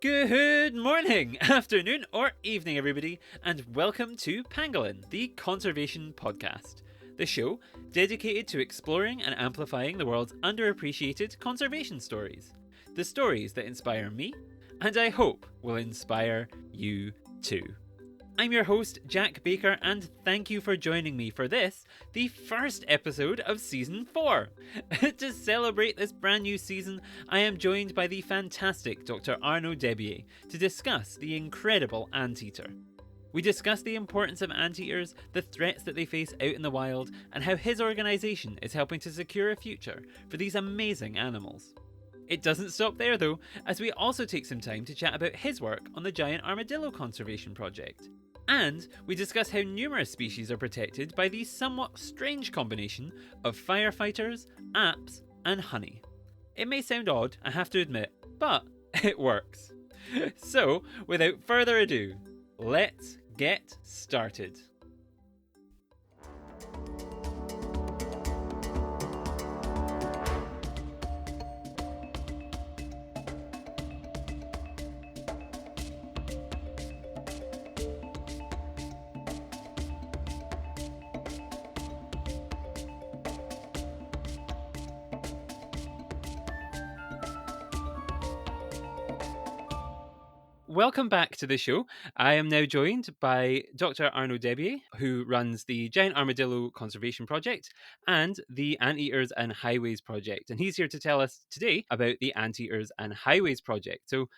Good morning, afternoon, or evening, everybody, and welcome to Pangolin, the Conservation Podcast, the show dedicated to exploring and amplifying the world's underappreciated conservation stories. The stories that inspire me, and I hope will inspire you too. I'm your host, Jack Baker, and thank you for joining me for this, the first episode of Season 4. To celebrate this brand new season, I am joined by the fantastic Dr. Arnaud Desbiez to discuss the incredible Anteater. We discuss the importance of anteaters, the threats that they face out in the wild, and how his organisation is helping to secure a future for these amazing animals. It doesn't stop there though, as we also take some time to chat about his work on the Giant Armadillo Conservation Project. And we discuss how numerous species are protected by the somewhat strange combination of firefighters, apps, and honey. It may sound odd, I have to admit, but it works. So, without further ado, let's get started. Welcome back to the show. I am now joined by Dr. Arnaud Desbiez, who runs the Giant Armadillo Conservation Project and the Anteaters and Highways Project. And he's here to tell us today about the Anteaters and Highways Project. So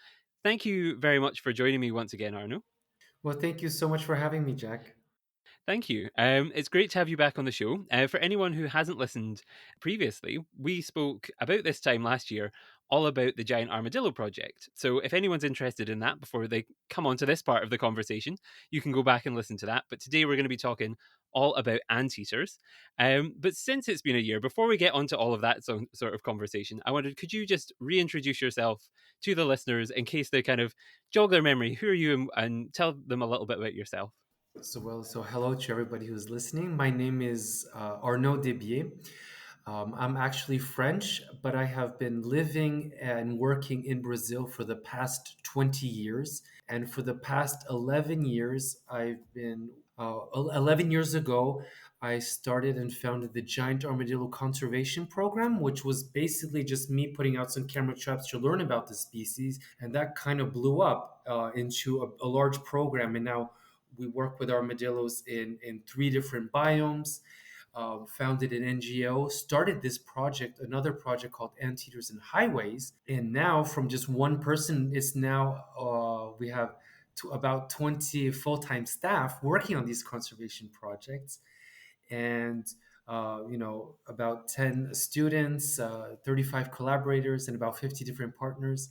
thank you very much for joining me once again, Arnaud. Well, thank you so much for having me, Jack. Thank you. It's great to have you back on the show. For anyone who hasn't listened previously, we spoke about this time last year all about the Giant Armadillo Project. So if anyone's interested in that before they come on to this part of the conversation, you can go back and listen to that. But today we're going to be talking all about anteaters. But since it's been a year, before we get onto all of that sort of conversation, I wondered, could you just reintroduce yourself to the listeners in case they kind of jog their memory? Who are you, and tell them a little bit about yourself. So hello to everybody who's listening. My name is Arnaud Desbiez. I'm actually French, but I have been living and working in Brazil for the past 20 years. And for the past 11 years, 11 years ago, I started and founded the Giant Armadillo Conservation Program, which was basically just me putting out some camera traps to learn about the species. And that kind of blew up into a large program. And now we work with armadillos in three different biomes. Founded an NGO, started this project, another project called Anteaters and Highways, and now from just one person, it's now we have about 20 full-time staff working on these conservation projects, and about 10 students, 35 collaborators, and about 50 different partners.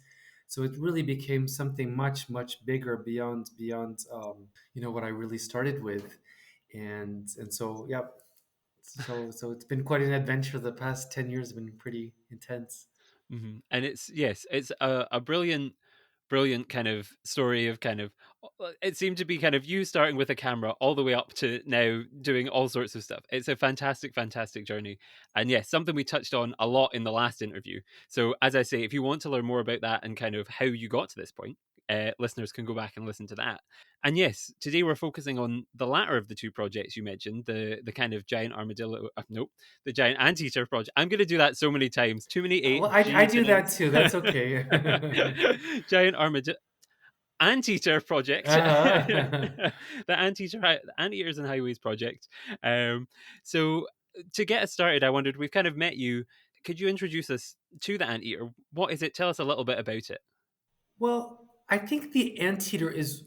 So it really became something much, much bigger beyond what I really started with, and so yeah. So it's been quite an adventure. The past 10 years have been pretty intense. And it's yes, it's a brilliant kind of story of kind of it seemed to be kind of you starting with a camera all the way up to now doing all sorts of stuff. It's a fantastic journey, and yes, something we touched on a lot in the last interview. So as I say, if you want to learn more about that and kind of how you got to this point, listeners can go back and listen to that. And yes, today we're focusing on the latter of the two projects you mentioned, the kind of giant armadillo. Nope, the giant anteater project. I'm going to do that so many times. Too many Well, I G do that sounds. too. That's okay. Giant armadillo. Anteater project, Uh-huh. the Anteaters and Highways project. So to get us started, I wondered, we've kind of met you. Could you introduce us to the Anteater? What is it? Tell us a little bit about it. Well, I think the anteater is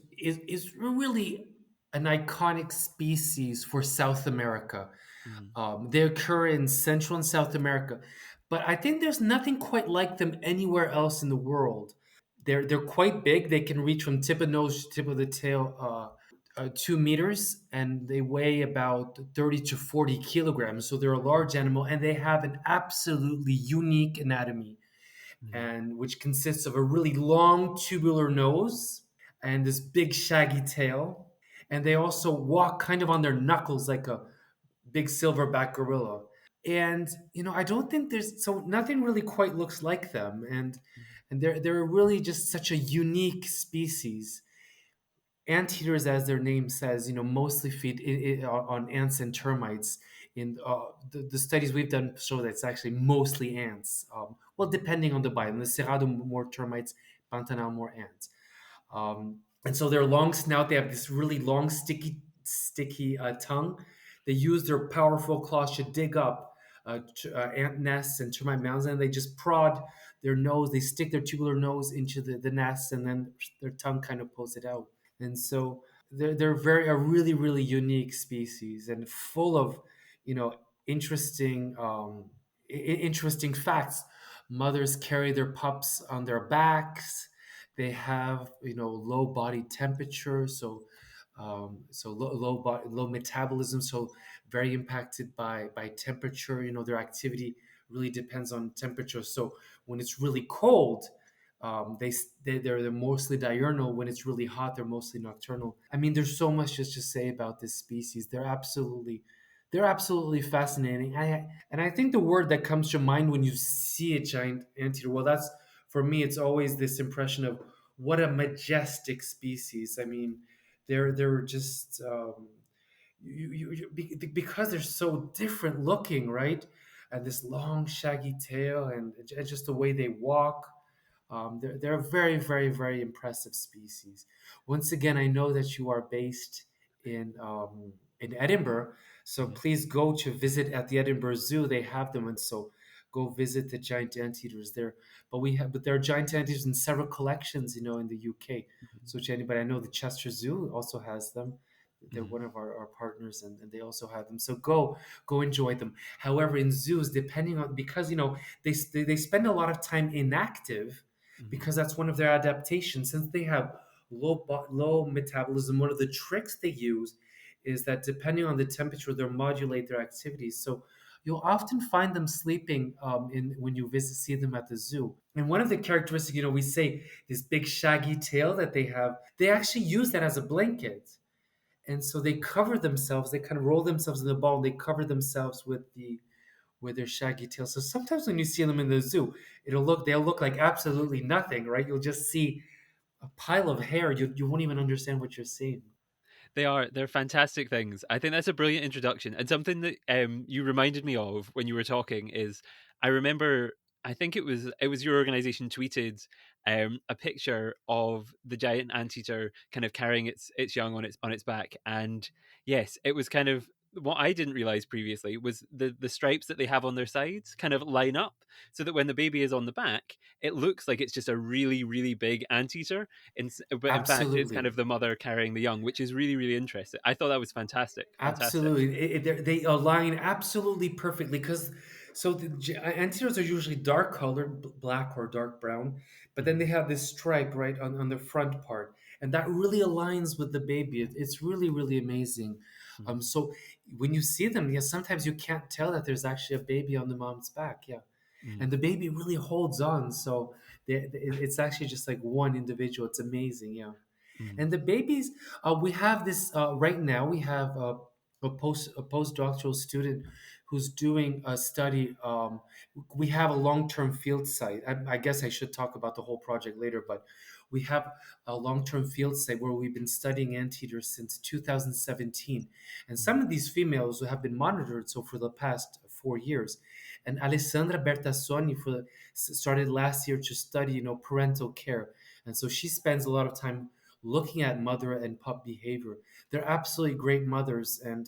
really an iconic species for South America. Mhm. They occur in Central and South America, but I think there's nothing quite like them anywhere else in the world. They're quite big. They can reach from tip of nose to tip of the tail, 2 meters, and they weigh about 30 to 40 kilograms. So they're a large animal, and they have an absolutely unique anatomy, Mhm. and which consists of a really long tubular nose and this big shaggy tail. And they also walk kind of on their knuckles like a big silverback gorilla. And I don't think there's so nothing really quite looks like them. and they're really just such a unique species. Anteaters, as their name says, mostly feed on ants and termites. In the studies we've done show that it's actually mostly ants. Well, depending on the biome, the Cerrado more termites, Pantanal more ants. And so their long snout, they have this really long, sticky tongue. They use their powerful claws to dig up ant nests and termite mounds, and they just prod their nose. They stick their tubular nose into the nest, and then their tongue kind of pulls it out. And so they're very a really really unique species and full of interesting interesting facts. Mothers carry their pups on their backs. They have low body temperature, so low metabolism, so very impacted by temperature. Their activity really depends on temperature. So when it's really cold, they're mostly diurnal. When it's really hot, they're mostly nocturnal. I mean, there's so much just to say about this species. They're absolutely fascinating. And I think the word that comes to mind when you see a giant anteater, well, that's for me. It's always this impression of what a majestic species. I mean, they're just because they're so different looking, right? And this long shaggy tail and just the way they walk. They're a very, very, very impressive species. Once again, I know that you are based in Edinburgh, so Mhm. please go to visit at the Edinburgh Zoo. They have them, and so go visit the giant anteaters there. But there are giant anteaters in several collections, in the UK. Mhm. So to anybody, I know the Chester Zoo also has them. They're Mhm. one of our partners, and they also have them. So go enjoy them. However, in zoos, depending on because they spend a lot of time inactive Mhm. because that's one of their adaptations. Since they have low metabolism, one of the tricks they use is that depending on the temperature, they'll modulate their activities. So you'll often find them sleeping in when you see them at the zoo. And one of the characteristics, we say this big shaggy tail that they have, they actually use that as a blanket. And so they cover themselves, they kind of roll themselves in the ball, and they cover themselves with their shaggy tail. So sometimes when you see them in the zoo, they'll look like absolutely nothing, right? You'll just see a pile of hair. You won't even understand what you're seeing. They're fantastic things. I think that's a brilliant introduction. And something that you reminded me of when you were talking is I remember I think it was your organization tweeted a picture of the giant anteater kind of carrying its young on its back. And yes, it was kind of what I didn't realize previously was the stripes that they have on their sides kind of line up so that when the baby is on the back, it looks like it's just a really, really big anteater but in fact, it's kind Absolutely. of the mother carrying the young, which is really, really interesting. I thought that was fantastic. Fantastic. Absolutely, they align absolutely perfectly because anteaters are usually dark colored, black or dark brown, but then Mhm. they have this stripe right on the front part, and that really aligns with the baby. It's really really amazing. Mhm. So when you see them, yeah, sometimes you can't tell that there's actually a baby on the mom's back, yeah, Mhm. and the baby really holds on. So it's actually just like one individual. It's amazing, yeah. Mhm. And the babies, we have this right now. We have a postdoctoral student who's doing a study. We have a long-term field site. I guess I should talk about the whole project later, but we have a long-term field site where we've been studying anteaters since 2017, and some Mhm. of these females have been monitored so for the past 4 years. And Alessandra Bertassoni started last year to study, parental care, and so she spends a lot of time looking at mother and pup behavior. They're absolutely great mothers, and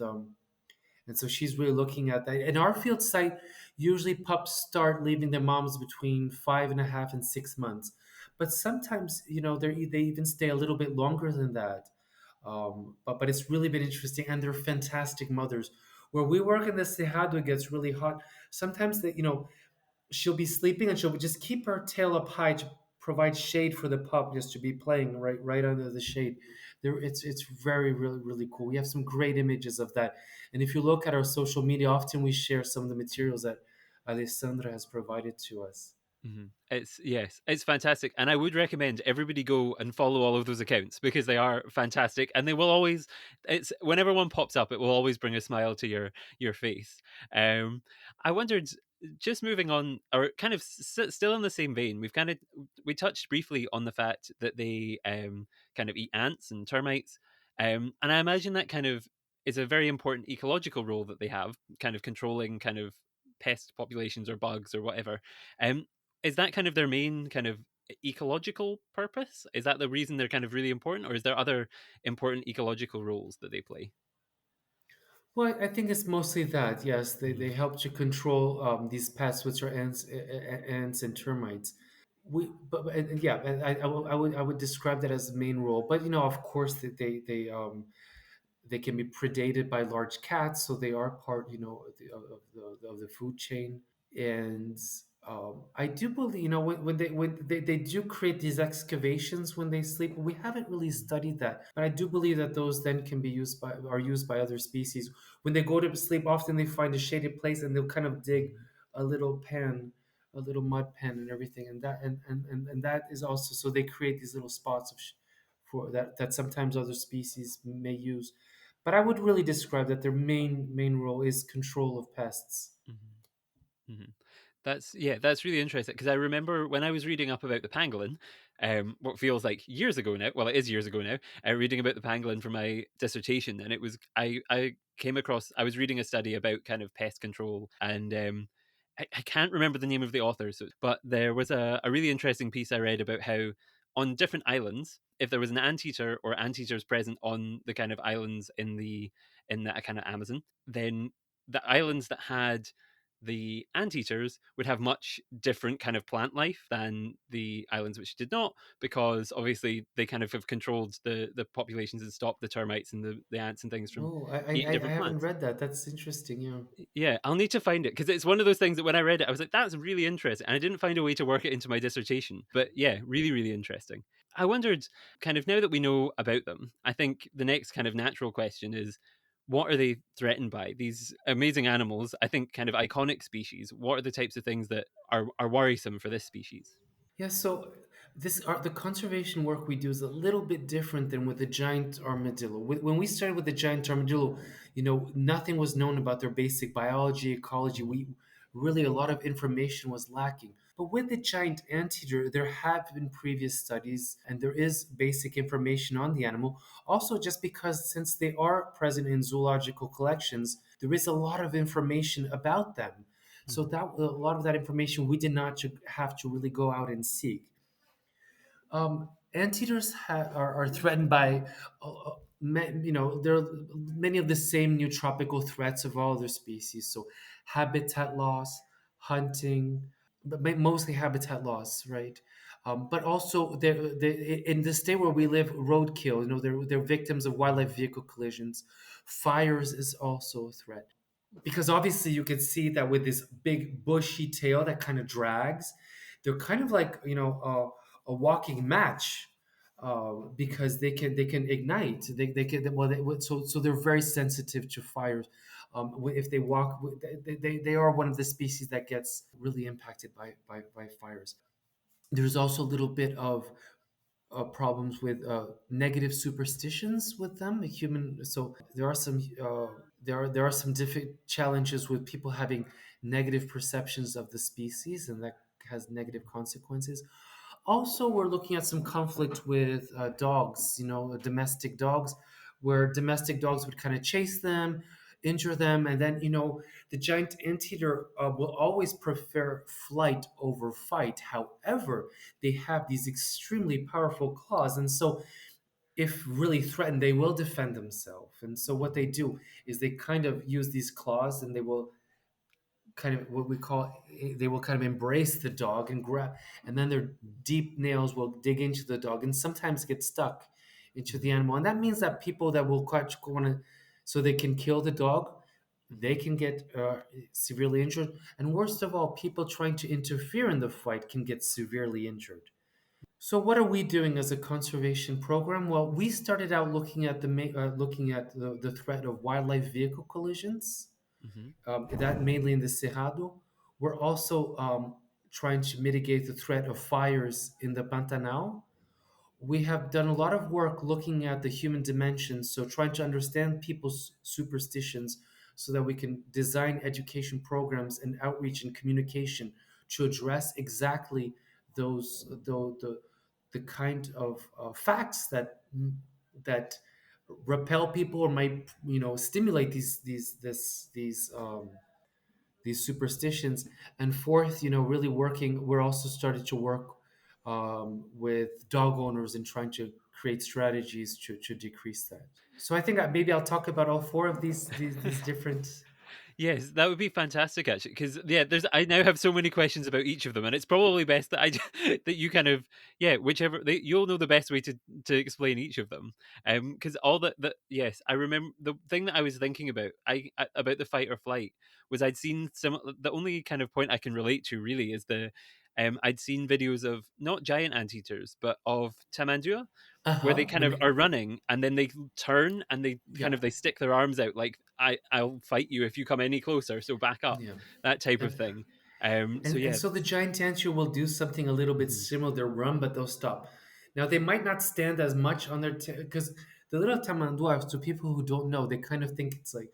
so she's really looking at that. In our field site, usually pups start leaving their moms between 5.5 and 6 months, but sometimes they even stay a little bit longer than that. But it's really been interesting, and they're fantastic mothers. Where we work in the Cerrado, it gets really hot. Sometimes she'll be sleeping and she'll just keep her tail up high to provide shade for the pup just to be playing right under the shade. It's very really really cool. We have some great images of that, and if you look at our social media, often we share some of the materials that Alessandra has provided to us. Mhm. It's fantastic, and I would recommend everybody go and follow all of those accounts because they are fantastic, and they will always. It's whenever one pops up, it will always bring a smile to your face. Um, I wondered. just moving on, or kind of still in the same vein, we touched briefly on the fact that they kind of eat ants and termites, and I imagine that kind of is a very important ecological role that they have, kind of controlling kind of pest populations or bugs or whatever. Um, is that kind of their main kind of ecological purpose? Is that the reason they're kind of really important, or is there other important ecological roles that they play? Well, I think it's mostly that. Yes, Mhm. they help to control these pests, which are ants and termites. And yeah, and I would describe that as the main role. But of course, that they can be predated by large cats, so they are part, of the food chain. And I do believe, when they do create these excavations when they sleep. We haven't really studied that, but I do believe that those then can be used by other species. When they go to sleep, often they find a shaded place and they'll kind of dig a little pen, a little mud pen, and everything, and that is also, so they create these little spots for that sometimes other species may use. But I would really describe that their main role is control of pests. Mhm. Mhm. That's really interesting because I remember when I was reading up about the pangolin, what feels like years ago now. Well, it is years ago now. Reading about the pangolin for my dissertation, and it was I came across I was reading a study about kind of pest control, and I can't remember the name of the author, but there was a really interesting piece I read about how on different islands, if there was an anteater or anteaters present on the kind of islands in the kind of Amazon, then the islands that had the anteaters would have much different kind of plant life than the islands which did not, because obviously they kind of have controlled the populations and stopped the termites and the ants and things from Oh, I, I eating I different haven't plants. read that. That's interesting. Yeah. Yeah, I'll need to find it because it's one of those things that when I read it, I was like, that's really interesting. And I didn't find a way to work it into my dissertation. But yeah, really, really interesting. I wondered, kind of now that we know about them, I think the next kind of natural question is what are they threatened by? These amazing animals, I think kind of iconic species. What are the types of things that are worrisome for this species? Yeah, so the conservation work we do is a little bit different than with the giant armadillo. When we started with the giant armadillo, nothing was known about their basic biology, ecology. Mhm, We really, a lot of information was lacking. But with the giant anteater, there have been previous studies and there is basic information on the animal. Also, just because since they are present in zoological collections, there is a lot of information about them. So mhm, that a lot of that information we did not have to really go out and seek. Anteaters are threatened by, there are many of the same nootropical threats of all other species. So habitat loss, hunting, but mostly habitat loss, right? But also, in the state where we live, roadkill. They're victims of wildlife vehicle collisions. Fires is also a threat because obviously you can see that with this big bushy tail that kind of drags, they're kind of like a walking match, because they can ignite. They can, well, so they're very sensitive to fires. If they walk, they are one of the species that gets really impacted by fires. There's also a little bit of problems with negative superstitions with them. Human, so there are some different challenges with people having negative perceptions of the species, and that has negative consequences. Also, we're looking at some conflict with dogs, domestic dogs, where domestic dogs would kind of chase them, injure them, and then, the giant anteater will always prefer flight over fight. However, they have these extremely powerful claws, and so if really threatened, they will defend themselves. And so what they do is they kind of use these claws, and they will kind of what we call they will kind of embrace the dog and grab, and then their deep nails will dig into the dog and sometimes get stuck into the mhm, animal. And that means that people that will quite want to, so they can kill the dog, they mhm, can get severely injured. And worst of all, people trying to interfere in the fight can get severely injured. So what are we doing as a conservation program? Well, we started out looking at the threat of wildlife vehicle collisions, mhm, that mainly in the Cerrado. We're also trying to mitigate the threat of fires in the Pantanal. We have done a lot of work looking at the human dimensions, so trying to understand people's superstitions so that we can design education programs and outreach and communication to address exactly those the kind of facts that repel people or might stimulate these superstitions. And fourth, really working, we're also started to work with dog owners and trying to create strategies to decrease that. So I think maybe I'll talk about all four of these different. Yes, that would be fantastic actually, because yeah, there's I now have so many questions about each of them, and it's probably best that that you kind of whichever you'll know the best way to explain each of them. Because all that yes, I remember the thing that I was thinking about about the fight or flight was I'd seen some the only kind of point I can relate to really is the I'd seen videos of not giant anteaters but of tamandua where they Uh-huh. kind of are running and then they turn and they kind Yeah. of they stick their arms out like I'll fight you if you come any closer, so back up, Yeah. that type of And thing. So and yeah. so the giant antler will do something a little bit Mhm. similar. They'll run, but they'll stop. Now they might not stand as much on their because the little tamanduas, to people who don't know, they kind of think it's like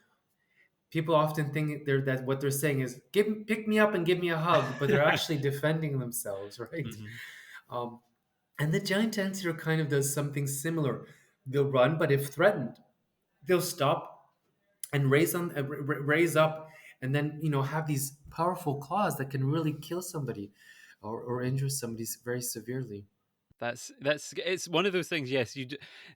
people often think that what they're saying is pick me up and give me a hug, but they're actually defending themselves, right? Mhm. Um, and the giant antler kind of does something similar. They'll run, but if threatened, they'll stop and raise up, and then have these powerful claws that can really kill somebody or injure somebody very severely. That's it's one of those things. Yes,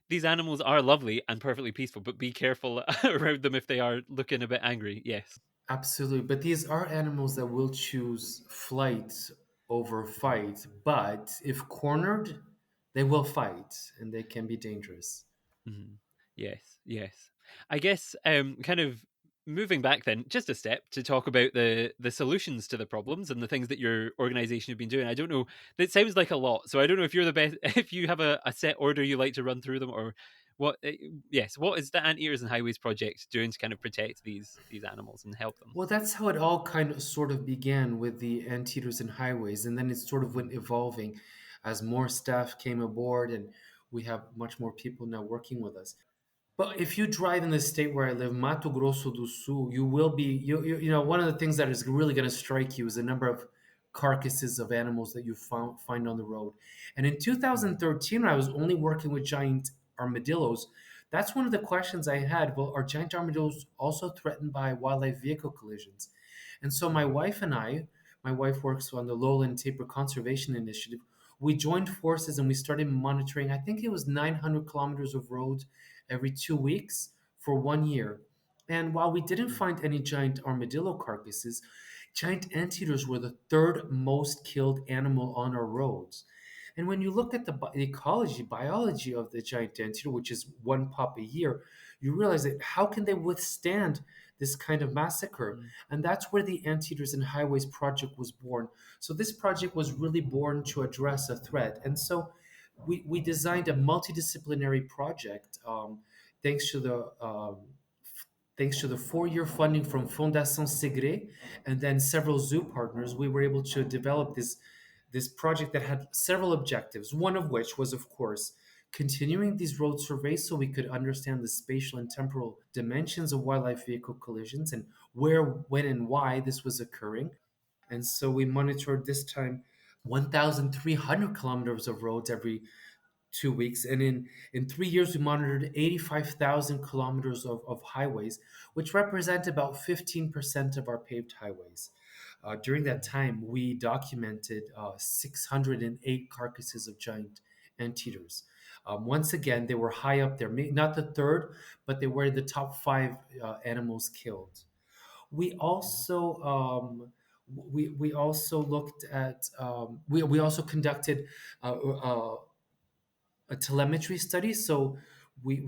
these animals are lovely and perfectly peaceful, but be careful around them if they are looking a bit angry. Yes. Absolutely, but these are animals that will choose flight over fight, but if cornered, they will fight and they can be dangerous. Mhm. Yes, yes. I guess kind of moving back then just a step to talk about the solutions to the problems and the things that your organization have been doing. I don't know. That sounds like a lot. So I don't know if you're the best if you have a set order you like to run through them or what yes, what is the Anteaters and Highways project doing to kind of protect these animals and help them? Well, that's how it all kind of sort of began with the Anteaters and Highways, and then it sort of went Mhm. evolving as more staff came aboard, and we have much more people now working with us. But if you drive in the state where I live, Mato Grosso do Sul, you will be one of the things that is really going to strike you is the number of carcasses of animals that you find on the road. And in Mhm. 2013, I was only working with giant armadillos. That's one of the questions I had. Well, are giant armadillos also threatened by wildlife vehicle collisions? And so Mhm. my wife works on the Lowland Tapir Conservation Initiative. We joined forces and we started monitoring. I think it was 900 kilometers of roads every 2 weeks for 1 year. And while we didn't Mhm. find any giant armadillo carcasses, giant anteaters were the third most killed animal on our roads. And when you look at the ecology, biology of the giant anteater, which is one pup a year, you realize that how can they withstand this kind of massacre? Mhm. And that's where the Anteaters and Highways project was born. So this project was really born to address a threat. And so we designed a multidisciplinary project thanks to the thanks to the 4 year funding from Fondation Segre and then several zoo partners. We were able to develop this project that had several objectives. One of which was, of course, continuing these road surveys so we could understand the spatial and temporal dimensions of wildlife vehicle collisions and where, when, and why this was occurring. And so we monitored this time 1,300 kilometers of roads every 2 weeks. And in 3 years, we monitored 85,000 kilometers of highways, which represent about 15% of our paved highways. During that Mhm. time, we documented 608 carcasses of giant anteaters. Once again, they were high up there, not the third, but they were the top five animals killed. We also we also looked at we also conducted a telemetry study. So we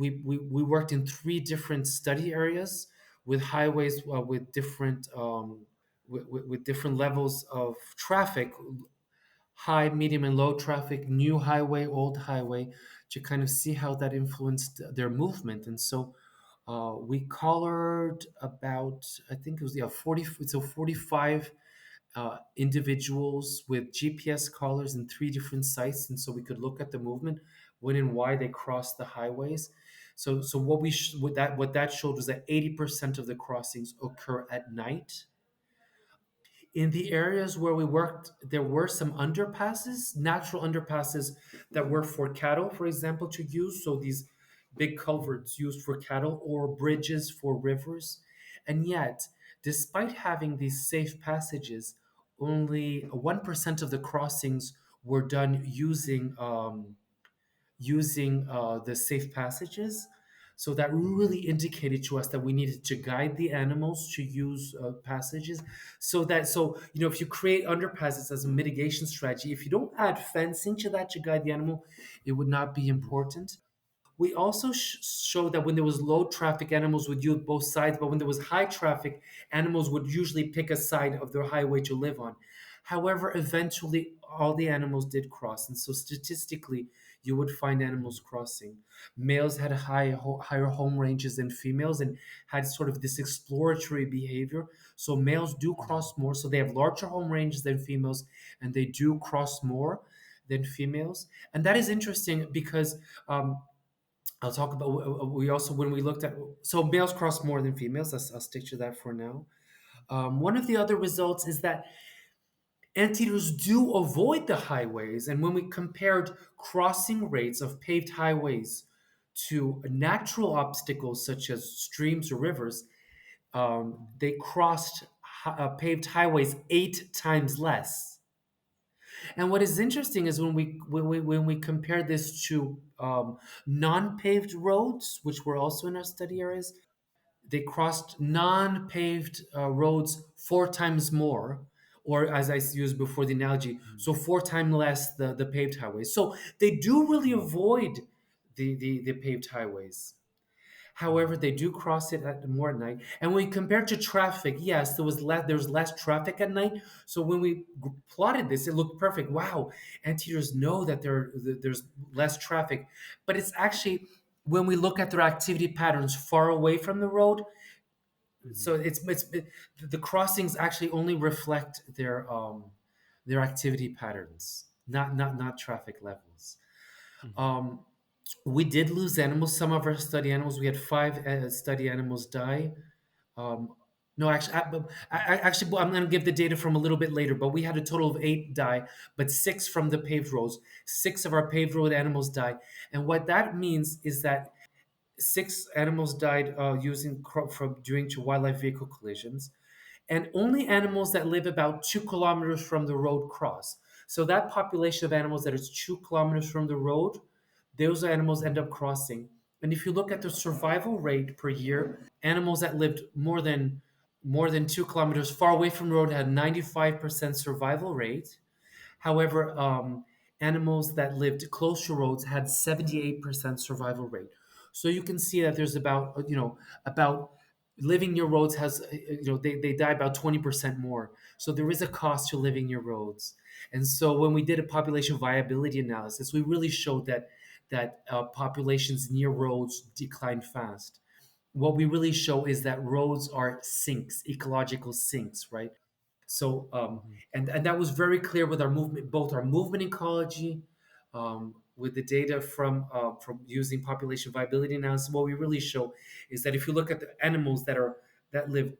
worked in three different study areas with highways with different levels of traffic, high, medium, and low traffic, new highway, old highway, to kind of see how that influenced their movement. And so we collared about, I think it was 45 individuals with GPS collars in three different sites, and so we could look at the movement, when and why they crossed the highways. So what that showed was that 80% of the crossings occur at night. In the areas where we worked, there were some underpasses, natural underpasses that were for cattle, for example, to use. So these big culverts used for cattle or bridges for rivers. And yet, despite having these safe passages, only 1% of the crossings were done using the safe passages. So that really indicated to us that we needed to guide the animals to use passages. If you create underpasses as a mitigation strategy, if you don't add fencing to that to guide the animal, it would not be important. We also showed that when there was low traffic, animals would use both sides, but when there was high traffic, animals would usually pick a side of their highway to live on. However, eventually all the animals did cross, and so statistically, you would find animals crossing. Males had higher home ranges than females and had sort of this exploratory behavior. So males do cross more, so they have larger home ranges than females, and they do cross more than females. And that is interesting because I'll talk about. We also, when we looked at, so males cross more than females. I'll stick to that for now. One of the other results is that anteaters do avoid the highways, and when we compared crossing rates of paved highways to natural obstacles such as streams or rivers, they crossed paved highways 8 times less. And what is interesting is when we compare this to non-paved roads, which were also in our study areas, they crossed non-paved roads 4 times more, or as I used before the analogy, so 4 times less the paved highways. So they do really avoid the paved highways. However, they do cross it more at night. And when we compare to traffic, yes, there was less traffic at night. So when we plotted this, it looked perfect. Wow, anteaters know that there's less traffic, but it's actually when we look at their activity patterns far away from the road. So the crossings actually only reflect their activity patterns, not traffic levels. Um, we did lose animals. Some of our study animals, we had five study animals die. Um, no, actually, actually, I'm going to give the data from a little bit later. But we had a total of 8 die, but 6 from the paved roads. 6 of our paved road animals died, and what that means is that 6 animals died from due to wildlife vehicle collisions, and only animals that live about 2 kilometers from the road cross. So that population of animals that is 2 kilometers from the road, those animals end up crossing. And if you look at the survival rate per year, animals that lived more than 2 kilometers far away from the road had 95% survival rate. However, animals that lived close to roads had 78% survival rate. So you can see that there's about living near roads has they die about 20% more. So there is a cost to living near roads. And so when we did a population viability analysis, we really showed that populations near roads decline fast. What we really show is that roads are sinks, ecological sinks, right? So, and that was very clear with our movement, both our movement ecology, with the data from using population viability analysis. What we really show is that if you look at the animals that live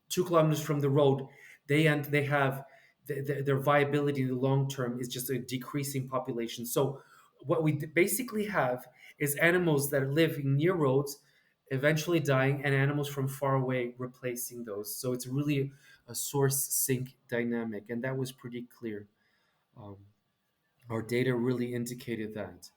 2 kilometers from the road, they have their viability in the long term is just a decreasing population. So, what we basically have is animals that are living near roads eventually dying, and animals from far away replacing those. So it's really a source sink dynamic, and that was pretty clear. Um, our data really indicated that.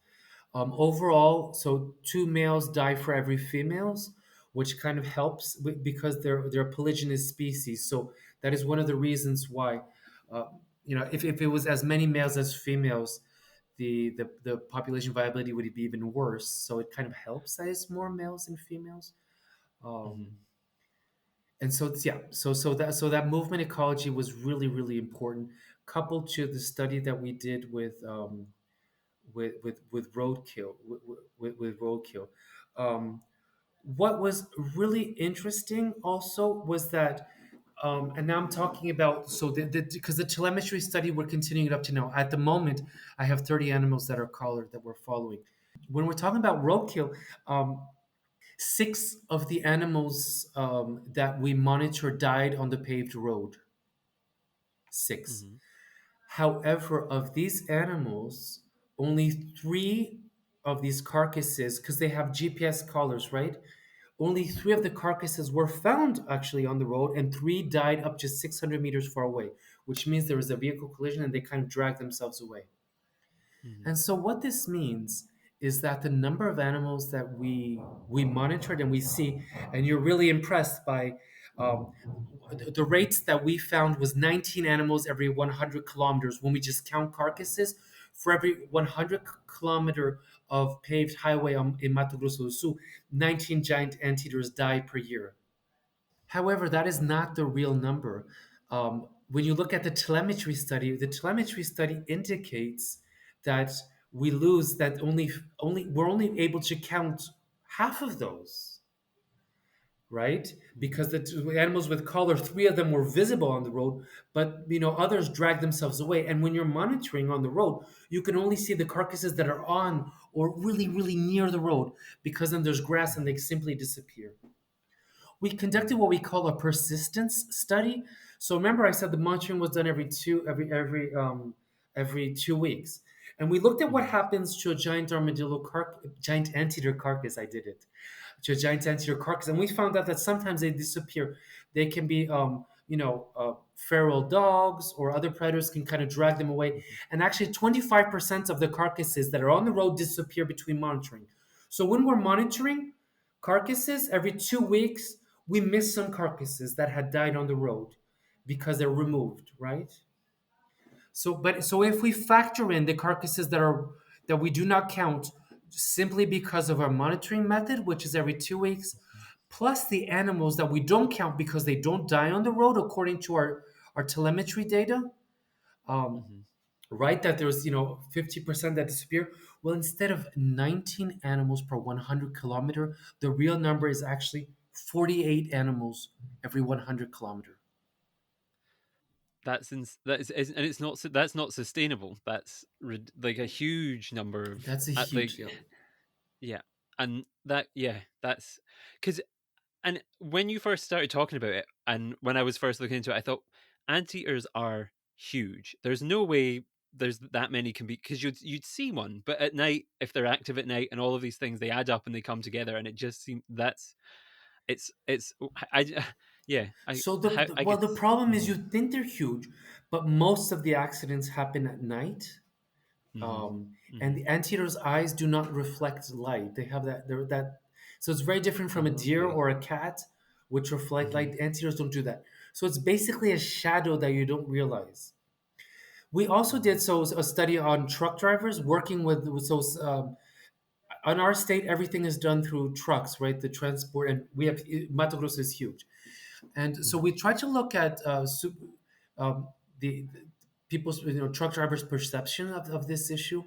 Overall, so 2 males die for every females, which kind of helps because they're a polygynous species. So that is one of the reasons why, uh, if it was as many males as females, the population viability would be even worse. So it kind of helps that it's more males than females. Um, and so yeah, so that movement ecology was really important, coupled to the study that we did with roadkill with roadkill. Um, what was really interesting also was that, and now I'm talking about, so because the telemetry study we're continuing it up to now. At the moment, I have 30 animals that are collared that we're following. when we're talking about roadkill, six of the animals that we monitor died on the paved road. Six. Mm-hmm. However, of these animals, only three of these carcasses, because they have GPS collars, right? Only three of the carcasses were found actually on the road, and three died up to 600 meters far away, which means there was a vehicle collision and they kind of dragged themselves away. Mm-hmm. And so what this means is that the number of animals that we monitored and we see, and you're really impressed by um, the rates that we found was 19 animals every 100 kilometers when we just count carcasses. For every 100 kilometer of paved highway in Mato Grosso do Sul, 19 giant anteaters die per year. However, that is not the real number. When you look at the telemetry study indicates that we lose that only we're only able to count half of those, right? Because the animals with collar, three of them were visible on the road, but others dragged themselves away. And when you're monitoring on the road, you can only see the carcasses that are on or really, really near the road, because then there's grass and they simply disappear. We conducted what we call a persistence study. So remember, I said the monitoring was done every 2 weeks, and we looked at what Mm-hmm. happens to a giant anteater carcass. I did it to a giant anteater carcass, and we found out that sometimes they disappear. They can be, feral dogs or other predators can kind of drag them away, Mm-hmm. and actually 25% of the carcasses that are on the road disappear between monitoring. So when we're monitoring carcasses every 2 weeks, we miss some carcasses that had died on the road because they're removed, right? So if we factor in the carcasses that we do not count simply because of our monitoring method, which is every 2 weeks, plus the animals that we don't count because they don't die on the road according to our telemetry data, um, Mm-hmm. right? That there's 50% that disappear. Well, instead of 19 animals per 100 kilometer, the real number is actually 48 animals every 100 kilometer. And it's not that's not sustainable. That's like a huge number of That's a like huge, yeah. yeah, and that yeah, that's because and when you first started talking about it, and when I was first looking into it, I thought anteaters are huge. There's no way there's that many can be because you'd see one, but at night if they're active at night and all of these things they add up and they come together and it just seems that's it's I yeah So I well, could the problem is you think they're huge, but most of the accidents happen at night. mm-hmm, um, and mm-hmm. the anteater's eyes do not reflect light. They have that. So it's very different from a deer Okay. or a cat, which reflect Mm-hmm, light. Anteaters don't do that. So it's basically a shadow that you don't realize. We also mm-hmm, did a study on truck drivers working with those. On our state, everything is done through trucks, right? The transport, and we have Mato Grosso is huge. And so mm-hmm, we try to look at um, the people's, truck drivers' perception of this issue.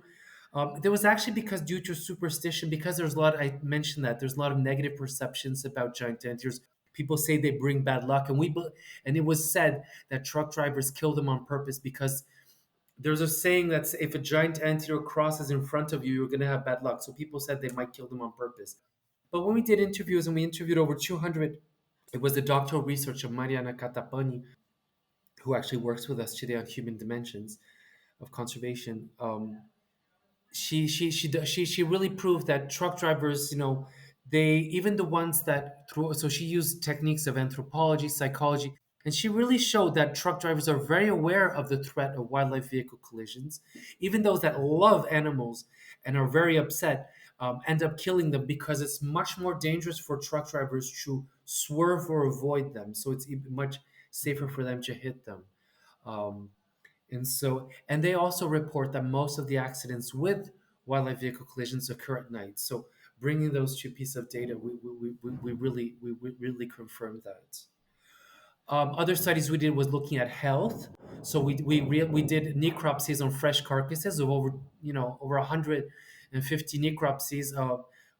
There was actually because due to superstition, because there's a lot, I mentioned that there's a lot of negative perceptions about giant anteaters. People say they bring bad luck, and it was said that truck drivers kill them on purpose because there's a saying that if a giant anteater crosses in front of you, you're going to have bad luck. So people said they might kill them on purpose. But when we did interviews, and we interviewed over 200, it was the doctoral research of Mariana Catapani, who actually works with us today on human dimensions of conservation. She really proved that truck drivers, they, even the ones that through, so she used techniques of anthropology, psychology, and she really showed that truck drivers are very aware of the threat of wildlife vehicle collisions. Even those that love animals and are very upset end up killing them because it's much more dangerous for truck drivers to swerve or avoid them. So it's much safer for them to hit them. Um, and they also report that most of the accidents with wildlife vehicle collisions occur at night. So bringing those two pieces of data, we really confirmed that. Other studies we did was looking at health. So we did necropsies on fresh carcasses of over 150 necropsies.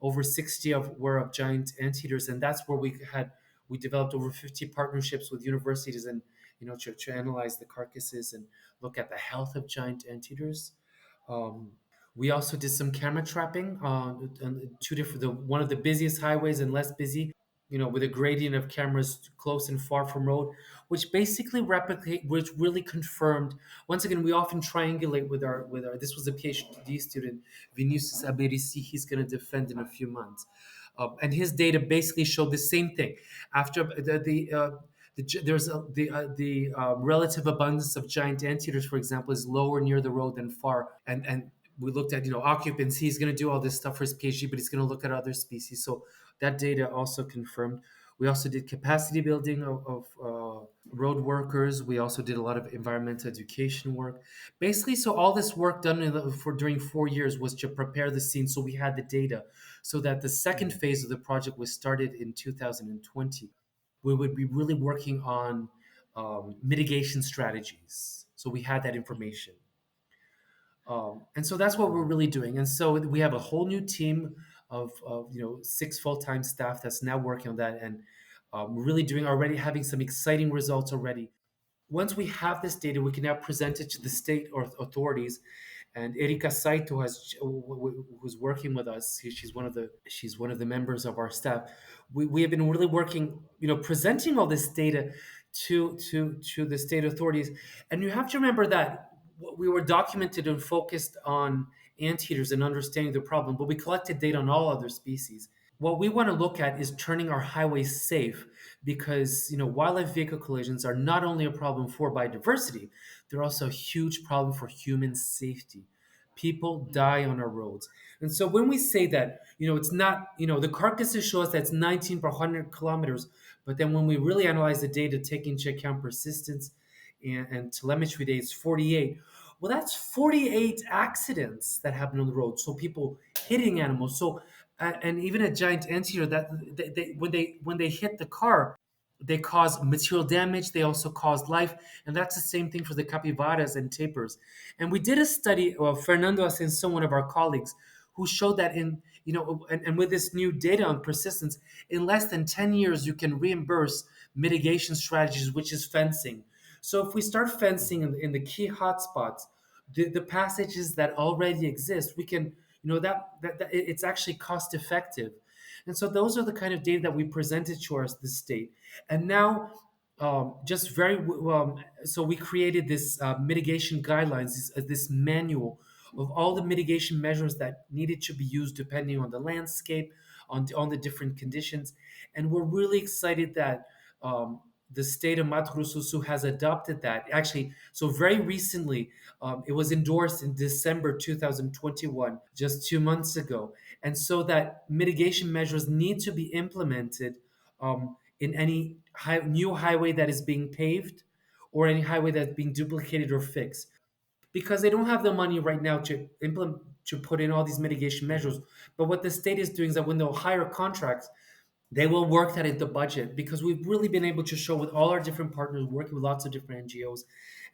Over 60 of were of giant anteaters, and that's where we developed over 50 partnerships with universities and to analyze the carcasses and look at the health of giant anteaters. Um, We also did some camera trapping on two different, one of the busiest highways and less busy, with a gradient of cameras close and far from road, which basically which really confirmed. Once again, we often triangulate with our. This was a PhD student, Vinicius Aberici. He's going to defend in a few months, and his data basically showed the same thing. After there's the relative abundance of giant anteaters, for example, is lower near the road than far, and we looked at occupancy. He's going to do all this stuff for his PhD, but he's going to look at other species. So that data also confirmed. We also did capacity building of road workers. We also did a lot of environmental education work. Basically, so all this work done for during 4 years was to prepare the scene. So we had the data, so that the second phase of the project was started in 2020. We would be really working on mitigation strategies. So we had that information. And so that's what we're really doing. And so we have a whole new team of 6 full-time staff that's now working on that, and we're really doing already having some exciting results already. Once we have this data, we can now present it to the state or authorities. And Erika Saito who's working with us. She's one of the members of our staff. We have been really working, presenting all this data to the state authorities. And you have to remember that we were documented and focused on anteaters and understanding the problem, but we collected data on all other species. What we want to look at is turning our highways safe, because wildlife vehicle collisions are not only a problem for biodiversity, they're also a huge problem for human safety. People die on our roads. And so when we say that, it's not, the carcasses show us that's 19 per 100 kilometers, but then when we really analyze the data, taking into account persistence and telemetry data, it's 48. Well, that's 48 accidents that happen on the road. So people hitting animals. So and even a giant anteater, that when they hit the car, they cause material damage. They also cause life, and that's the same thing for the capybaras and tapirs. And we did a study of Fernando Ascenso, one of our colleagues, who showed that and with this new data on persistence, in less than 10 years, you can reimburse mitigation strategies, which is fencing. So if we start fencing in the key hotspots, the passages that already exist, we can, that it's actually cost effective. And so those are the kind of data that we presented to the state. And now, just very so we created this mitigation guidelines, this manual of all the mitigation measures that needed to be used depending on the landscape, on the different conditions. And we're really excited that the state of Mato Grosso do Sul has adopted that. Actually, so very recently, it was endorsed in December 2021, just 2 months ago. And so that mitigation measures need to be implemented in any new highway that is being paved, or any highway that's being duplicated or fixed, because they don't have the money right now to implement, to put in all these mitigation measures. But what the state is doing is that when they'll hire contracts, they will work that into budget, because we've really been able to show with all our different partners, working with lots of different NGOs.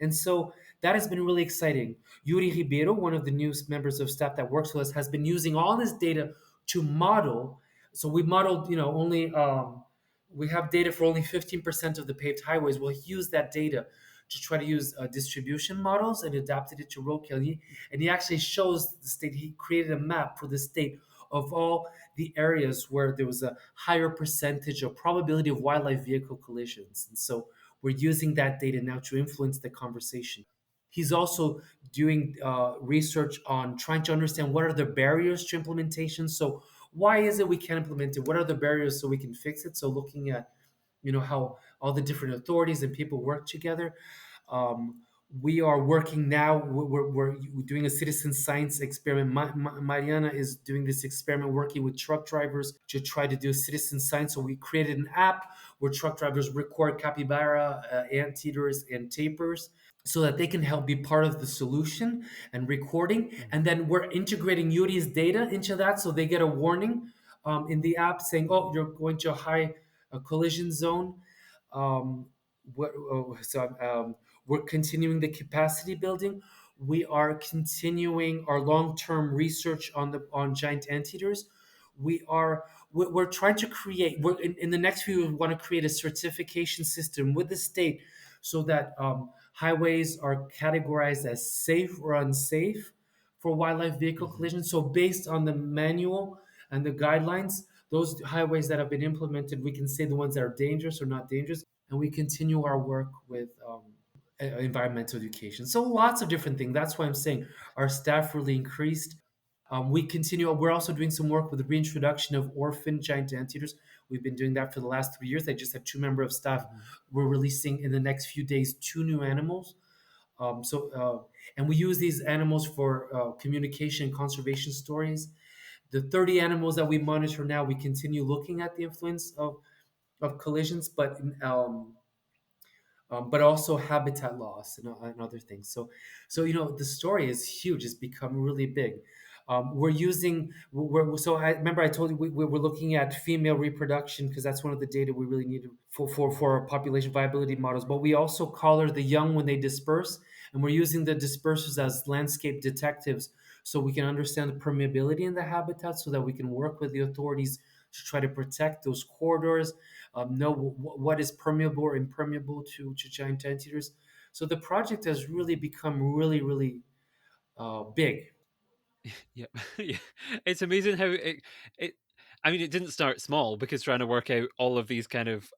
And so that has been really exciting. Yuri Ribeiro, one of the new members of staff that works with us, has been using all this data to model. So we modeled, only we have data for only 15% of the paved highways. We'll use that data to try to use distribution models and adapted it to roadkill. And he actually shows the state, he created a map for the state of all the areas where there was a higher percentage of probability of wildlife vehicle collisions. And so we're using that data now to influence the conversation. He's also doing research on trying to understand what are the barriers to implementation. So why is it we can't implement it? What are the barriers so we can fix it? So looking at how all the different authorities and people work together. Um, we are working now. We're doing a citizen science experiment. Mariana is doing this experiment working with truck drivers to try to do citizen science. So we created an app where truck drivers record capybara, anteaters, and tapirs, so that they can help be part of the solution and recording. And then we're integrating Yuri's data into that, so they get a warning in the app saying, "Oh, you're going to a high collision zone." Um, we're continuing the capacity building. We are continuing our long-term research on giant anteaters. We're trying to create. In the next few, we want to create a certification system with the state, so that highways are categorized as safe or unsafe for wildlife vehicle Hmm. collisions. So based on the manual and the guidelines, those highways that have been implemented, we can say the ones that are dangerous or not dangerous, and we continue our work with environmental education. So lots of different things. That's why I'm saying our staff really increased. We continue. We're also doing some work with the reintroduction of orphan giant anteaters. We've been doing that for the last 3 years. I just had two members of staff. Hmm. We're releasing in the next few days two new animals. And we use these animals for communication and conservation stories. The 30 animals that we monitor now, we continue looking at the influence of collisions, but also habitat loss and other things. So the story is huge. It's become really big. We're using. So I remember I told you we're looking at female reproduction because that's one of the data we really need for our population viability models. But we also collar the young when they disperse, and we're using the dispersers as landscape detectives, so we can understand the permeability in the habitat, so that we can work with the authorities to try to protect those corridors, know what is permeable or impermeable to giant anteaters. So the project has really become really, really big. Yeah, yeah. It's amazing how it. I mean, it didn't start small because trying to work out all of these kind of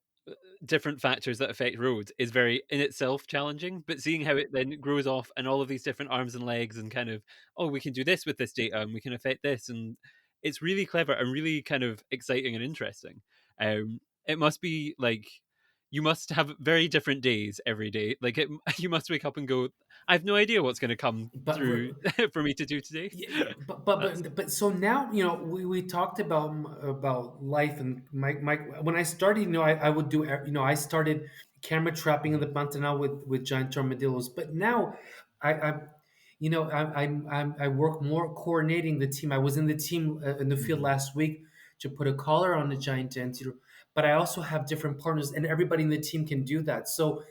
different factors that affect roads is very in itself challenging. But seeing how it then grows off and all of these different arms and legs and kind of, oh, we can do this with this data and we can affect this, and it's really clever and really kind of exciting and interesting. It must be like you must have very different days every day. Like you must wake up and go, I have no idea what's going to come But through for me to do today. yeah, yeah, but That's so now we talked about life and my when I started, I would do, I started camera trapping in the Mhm, Pantanal with giant armadillos, but now I I work more coordinating the team. I was in the team in the field mhm, last week to put a collar on a giant anteater, but I also have different partners, and everybody in the team can do that. So.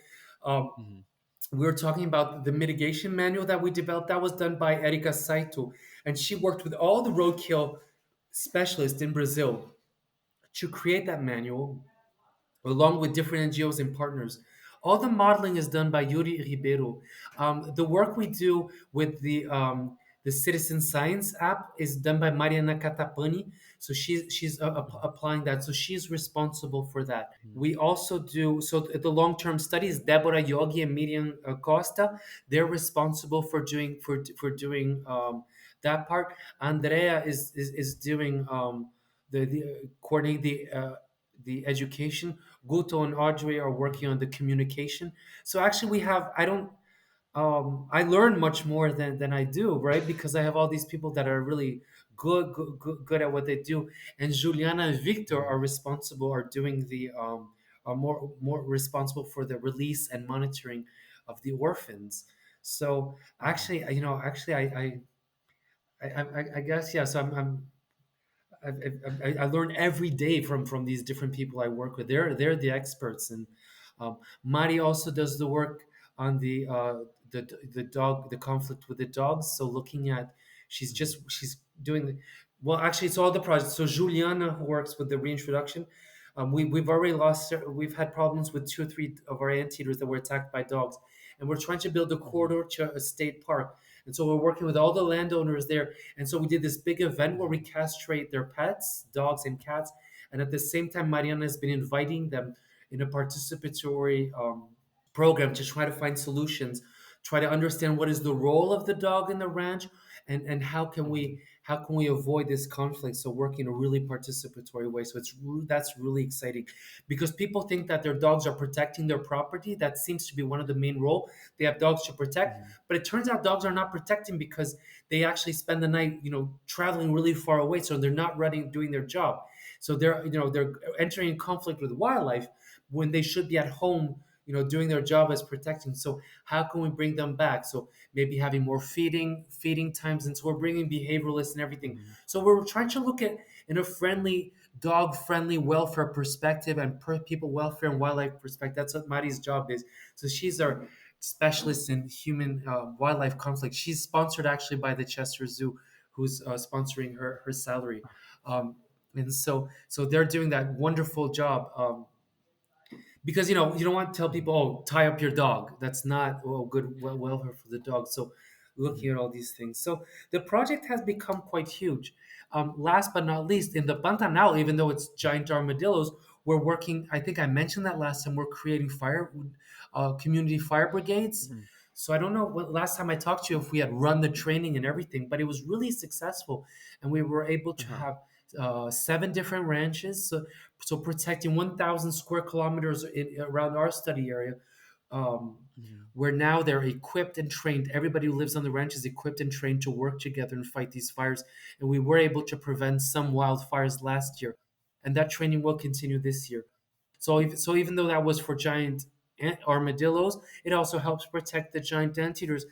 Um, mhm, we were talking about the mitigation manual that we developed. That was done by Erika Saito, and she worked with all the roadkill specialists in Brazil to create that manual along with different NGOs and partners. All the modeling is done by Yuri Ribeiro. The work we do with the Citizen Science app is done by Mariana Catapani. So she's mhm, applying that. So she's responsible for that. mhm, We also do so the long term studies. Deborah Yogi and Miriam Costa, they're responsible for doing that part. Andrea is doing the coordinating the education. Guto and Audrey are working on the communication. So actually, we have. I don't. I learn much more than I do, right? Because I have all these people that are really good at what they do. And Juliana and Victor mhm, are responsible, are doing are more responsible for the release and monitoring of the orphans. So mhm, actually, I guess yeah. So I learn every day from these different people I work with. They're the experts, and Mari also does the work on the dog, the conflict with the dogs. So looking at, mhm, she's doing well. Actually, it's all the projects. So Juliana, who works with the reintroduction, we've already lost. We've had problems with two or three of our anteaters that were attacked by dogs, and we're trying to build a mhm, corridor to a state park. And so we're working with all the landowners there, and so we did this big event where we mhm, castrate their pets, dogs and cats. And at the same time, Mariana has been inviting them in a participatory program to try to find solutions, try to understand what is the role of the dog in the ranch, and mhm, how can we avoid this conflict. So working in a really participatory way. So that's really exciting, because people think that their dogs are protecting their property. That seems to be one of the main role. They have dogs to protect, mhm, but it turns out dogs are not protecting because they actually spend the night, traveling really far away. So they're not running, doing their job. So they're entering in conflict with wildlife when they should be at home, doing their job as protecting. So how can we bring them back? So maybe having more feeding times, and so we're bringing behavioralists and everything. mhm, So we're trying to look at in a friendly, dog friendly welfare perspective and people welfare and wildlife perspective. That's what Mari's job is. So she's our specialist in human wildlife conflict. She's sponsored actually by the Chester Zoo, who's sponsoring her salary. Um, and so they're doing that wonderful job. Because you don't want to tell mhm, people, oh, tie up your dog. That's not, good welfare for the dog. So looking Mhm. at all these things. So the project has become quite huge. Last but not least, in the Pantanal, even though it's giant armadillos, we're working. I think I mentioned that last time. We're creating community fire brigades. Mhm. So I don't know what last time I talked to you if we had run the training and everything, but it was really successful, and we were able to Uh-huh. have 7 different ranches. So protecting 1,000 square kilometers around our study area, um, Mhm. where now they're equipped and trained. Everybody who lives on the ranch is equipped and trained to work together and fight these fires. And we were able to prevent some wildfires last year, and that training will continue this year. So even though that was for giant armadillos, it also helps protect the giant anteaters,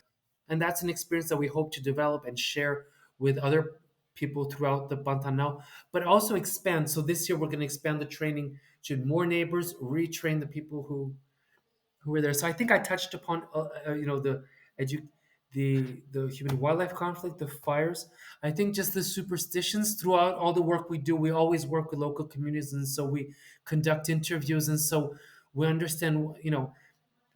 and that's an experience that we hope to develop and share with other people throughout the Pantanal, but also expand. So this year we're going to expand the training to more neighbors, retrain the people who were there. So I think I touched upon edu- the human wildlife conflict, the fires. I think just the superstitions throughout all the work we do. We always work with local communities, and so we conduct interviews, and so we understand.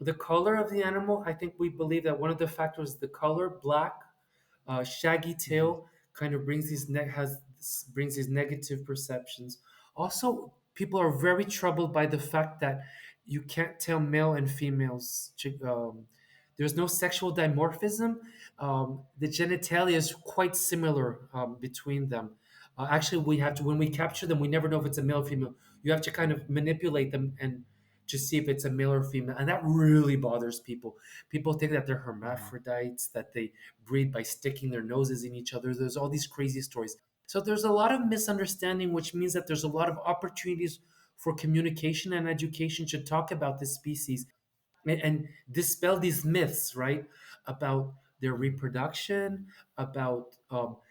The color of the animal. I think we believe that one of the factors is the color, black, shaggy Mhm. tail, kind of brings these negative perceptions. Also, people are very troubled by the fact that you can't tell male and females. There's no sexual dimorphism. The genitalia is quite similar between them. Actually, we have to when we capture them, we never know if it's a male or female. You have to kind of manipulate them and to see if it's a male or female, and that really bothers people. People think that they're Mhm. hermaphrodites, that they breed by sticking their noses in each other. There's all these crazy stories. So there's a lot of misunderstanding, which means that there's a lot of opportunities for communication and education to talk about this species and dispel these myths, right, about their Mhm. reproduction, about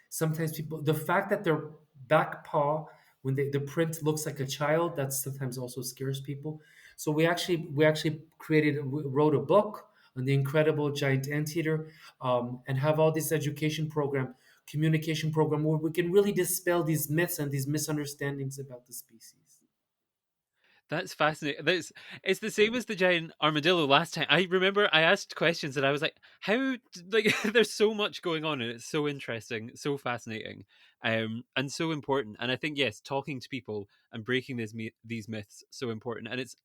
sometimes people, the fact that their back paw, when the print looks like a child, that sometimes also scares people. So we actually wrote a book on the incredible giant anteater, and have all this education program, communication program, where we can really dispel these myths and these misunderstandings about the species. That's fascinating. It's the same as the giant armadillo last time. I remember I asked questions and I was like, like there's so much going on and it's so interesting, so fascinating, and so important. And I think yes, talking to people and breaking these myths so important. And it's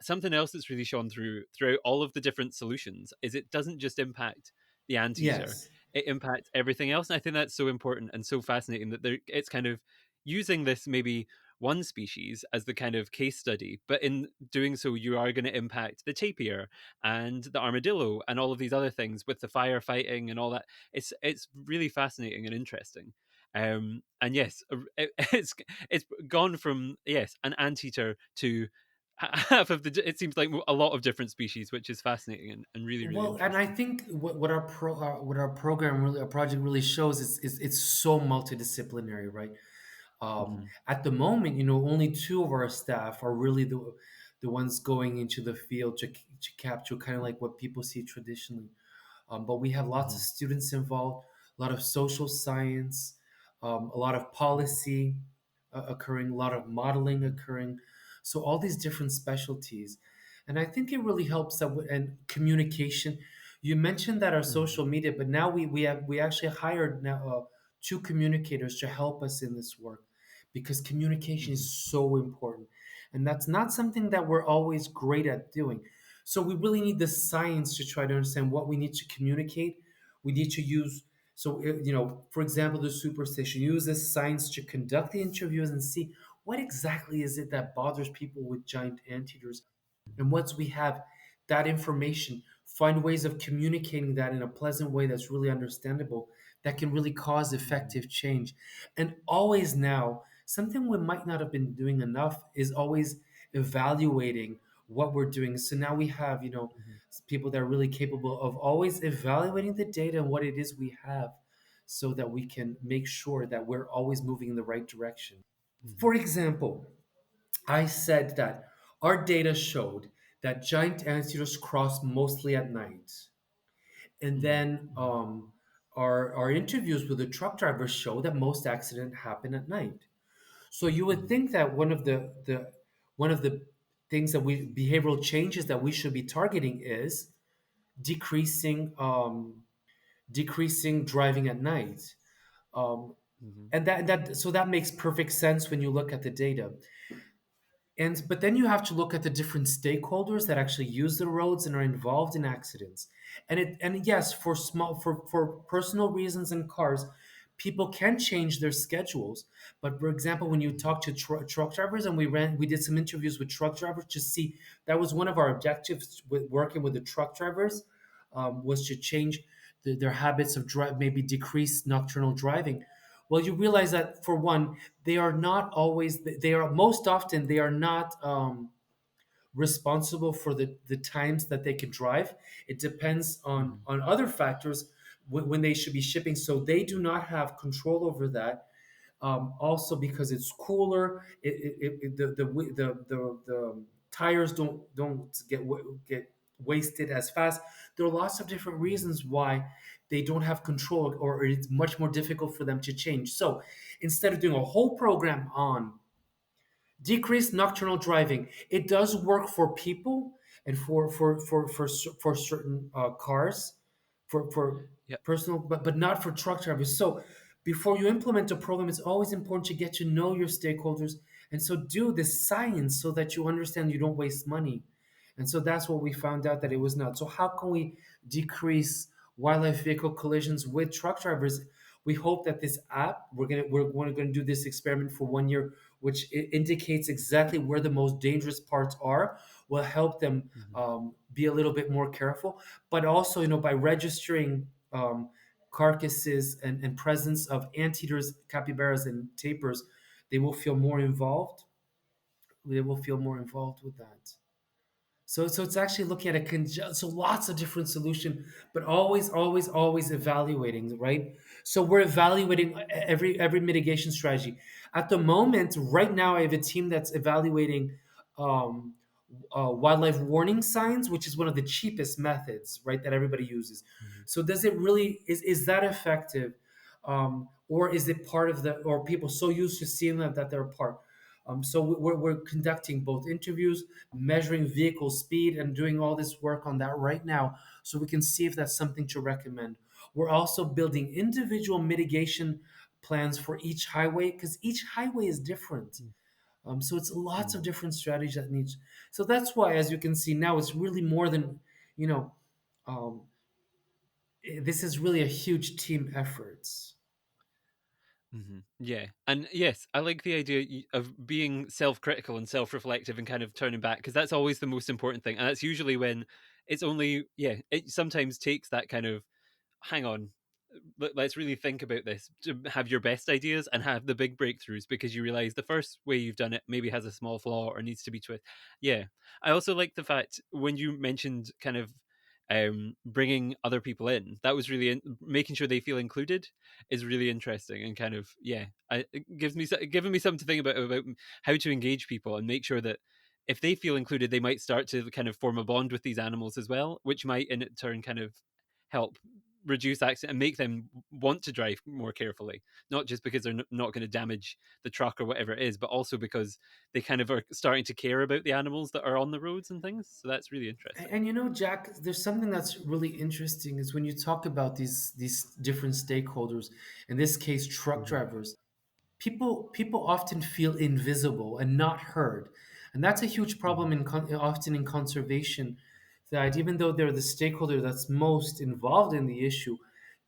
something else that's really shone throughout all of the different solutions is it doesn't just impact the anteater, Yes. it impacts everything else. And I think that's so important and so fascinating that it's kind of using this maybe one species as the kind of case study, but in doing so you are going to impact the tapir and the armadillo and all of these other things with the firefighting and all that. It's really fascinating and interesting. And yes, it's gone from yes an anteater to half of the it seems like a lot of different species, which is fascinating and really really Well, and I interesting. think what our program really, our project really shows is it's so multidisciplinary, right? Hmm. At the moment, only two of our staff are really the ones going into the field to capture kind of like what people see traditionally. But we have lots of Hmm. students involved, a lot of social science, a lot of Hmm. policy occurring, a lot of modeling occurring. So all these different specialties, and I think it really helps and communication. You mentioned that our Hmm. social media, but now we actually hired now two communicators to help us in this work because communication Hmm. is so important, and that's not something that we're always great at doing. So we really need the science to try to understand what we need to communicate. We need to use for example, the superstition. Use this science to conduct the interviews and see what exactly is it that bothers people with giant anteaters. And once we have that information, find ways of communicating that in a pleasant way that's really understandable, that can really cause Hmm. effective change. And always now, something we might not have been doing enough is always evaluating what we're doing. So now we have, Hmm. people that are really capable of always evaluating the data and what it is we have so that we can make sure that we're always moving in the right direction. Hmm. For example, I said that our data showed that giant anteaters cross mostly at night. And Hmm. then Hmm. our interviews with the truck drivers show that most accidents happen at night. So you would Hmm. think that one of the things that we behavioral changes that we should be targeting is decreasing decreasing driving at night. Um, Hmm. and that makes perfect sense when you look at the data. And but then you have to look at the different stakeholders that actually use the roads and are involved in accidents. And yes, for personal reasons and cars, people can change their schedules. But for example, when you Hmm. talk to truck drivers, and we did some interviews with truck drivers to see, that was one of our objectives with working with the truck drivers, was to change their habits of drive, maybe decrease nocturnal driving. Well, you realize that for one, they are not always, they are most often, they are not responsible for the times that they can drive. It depends Hmm. on other factors when they should be shipping, so they do not have control over that. Also because it's cooler, the tires don't get wasted as fast. There are lots of different Hmm. reasons why they don't have control, or it's much more difficult for them to change. So instead of doing a whole program on decreased nocturnal driving, it does work for people and for certain cars, for Yeah. personal, but not for truck drivers. So before you implement a program, it's always important to get to know your stakeholders, and so do the science so that you understand, you don't waste money. And so that's what we found out, that it Hmm. was not. So how can we decrease wildlife vehicle collisions with truck drivers? We hope that this app, we're gonna do this experiment for 1 year, which indicates exactly where the most dangerous parts are, will help them Hmm. be a little bit more careful. But also, by registering carcasses and presence of anteaters, capybaras, and tapirs, they will feel more involved. They will feel more involved with that. So it's actually looking at so lots of different solution, but always evaluating, right? So we're evaluating every mitigation strategy. At the moment, right now, I have a team that's evaluating um, wildlife warning signs, which is one of the cheapest methods, right, that everybody uses. Hmm. So does it really, is that effective, or is it part of the, or people so used to seeing that they're a part? So we're conducting both interviews, measuring vehicle speed, and doing all this work on that right now, so we can see if that's something to recommend. We're also building individual mitigation plans for each highway, because each highway is different. So it's lots of Hmm. different strategies that needs. So that's why, as you can see now, it's really more than, you know, um, this is really a huge team efforts. Hmm. Yeah, and yes, I like the idea of being self-critical and self-reflective and kind of turning back, because that's always the most important thing, and that's usually when it's only, yeah, it sometimes takes that kind of, hang on, let's really think about this, to have your best ideas and have the big breakthroughs, because you realize the first way you've done it maybe has a small flaw or needs to be twisted. Yeah, I also like the fact when you mentioned kind of bringing other people in, that was really making sure they feel included is really interesting, and kind of, yeah, it gives me giving me something to think about how to engage people and make sure that if they feel included, they might start to kind of form a bond with these animals as well, which might in turn kind of help reduce accident and make them want to drive more carefully, not just because they're not going to damage the truck or whatever it is, but also because they kind of are starting to care about the animals that are on the roads and things. So that's really interesting. And Jack, there's something that's really interesting is when you talk about these different stakeholders, in this case, truck Hmm. drivers. People often feel invisible and not heard, and that's a huge Hmm. problem often in conservation. That even though they're the stakeholder that's most involved in the issue,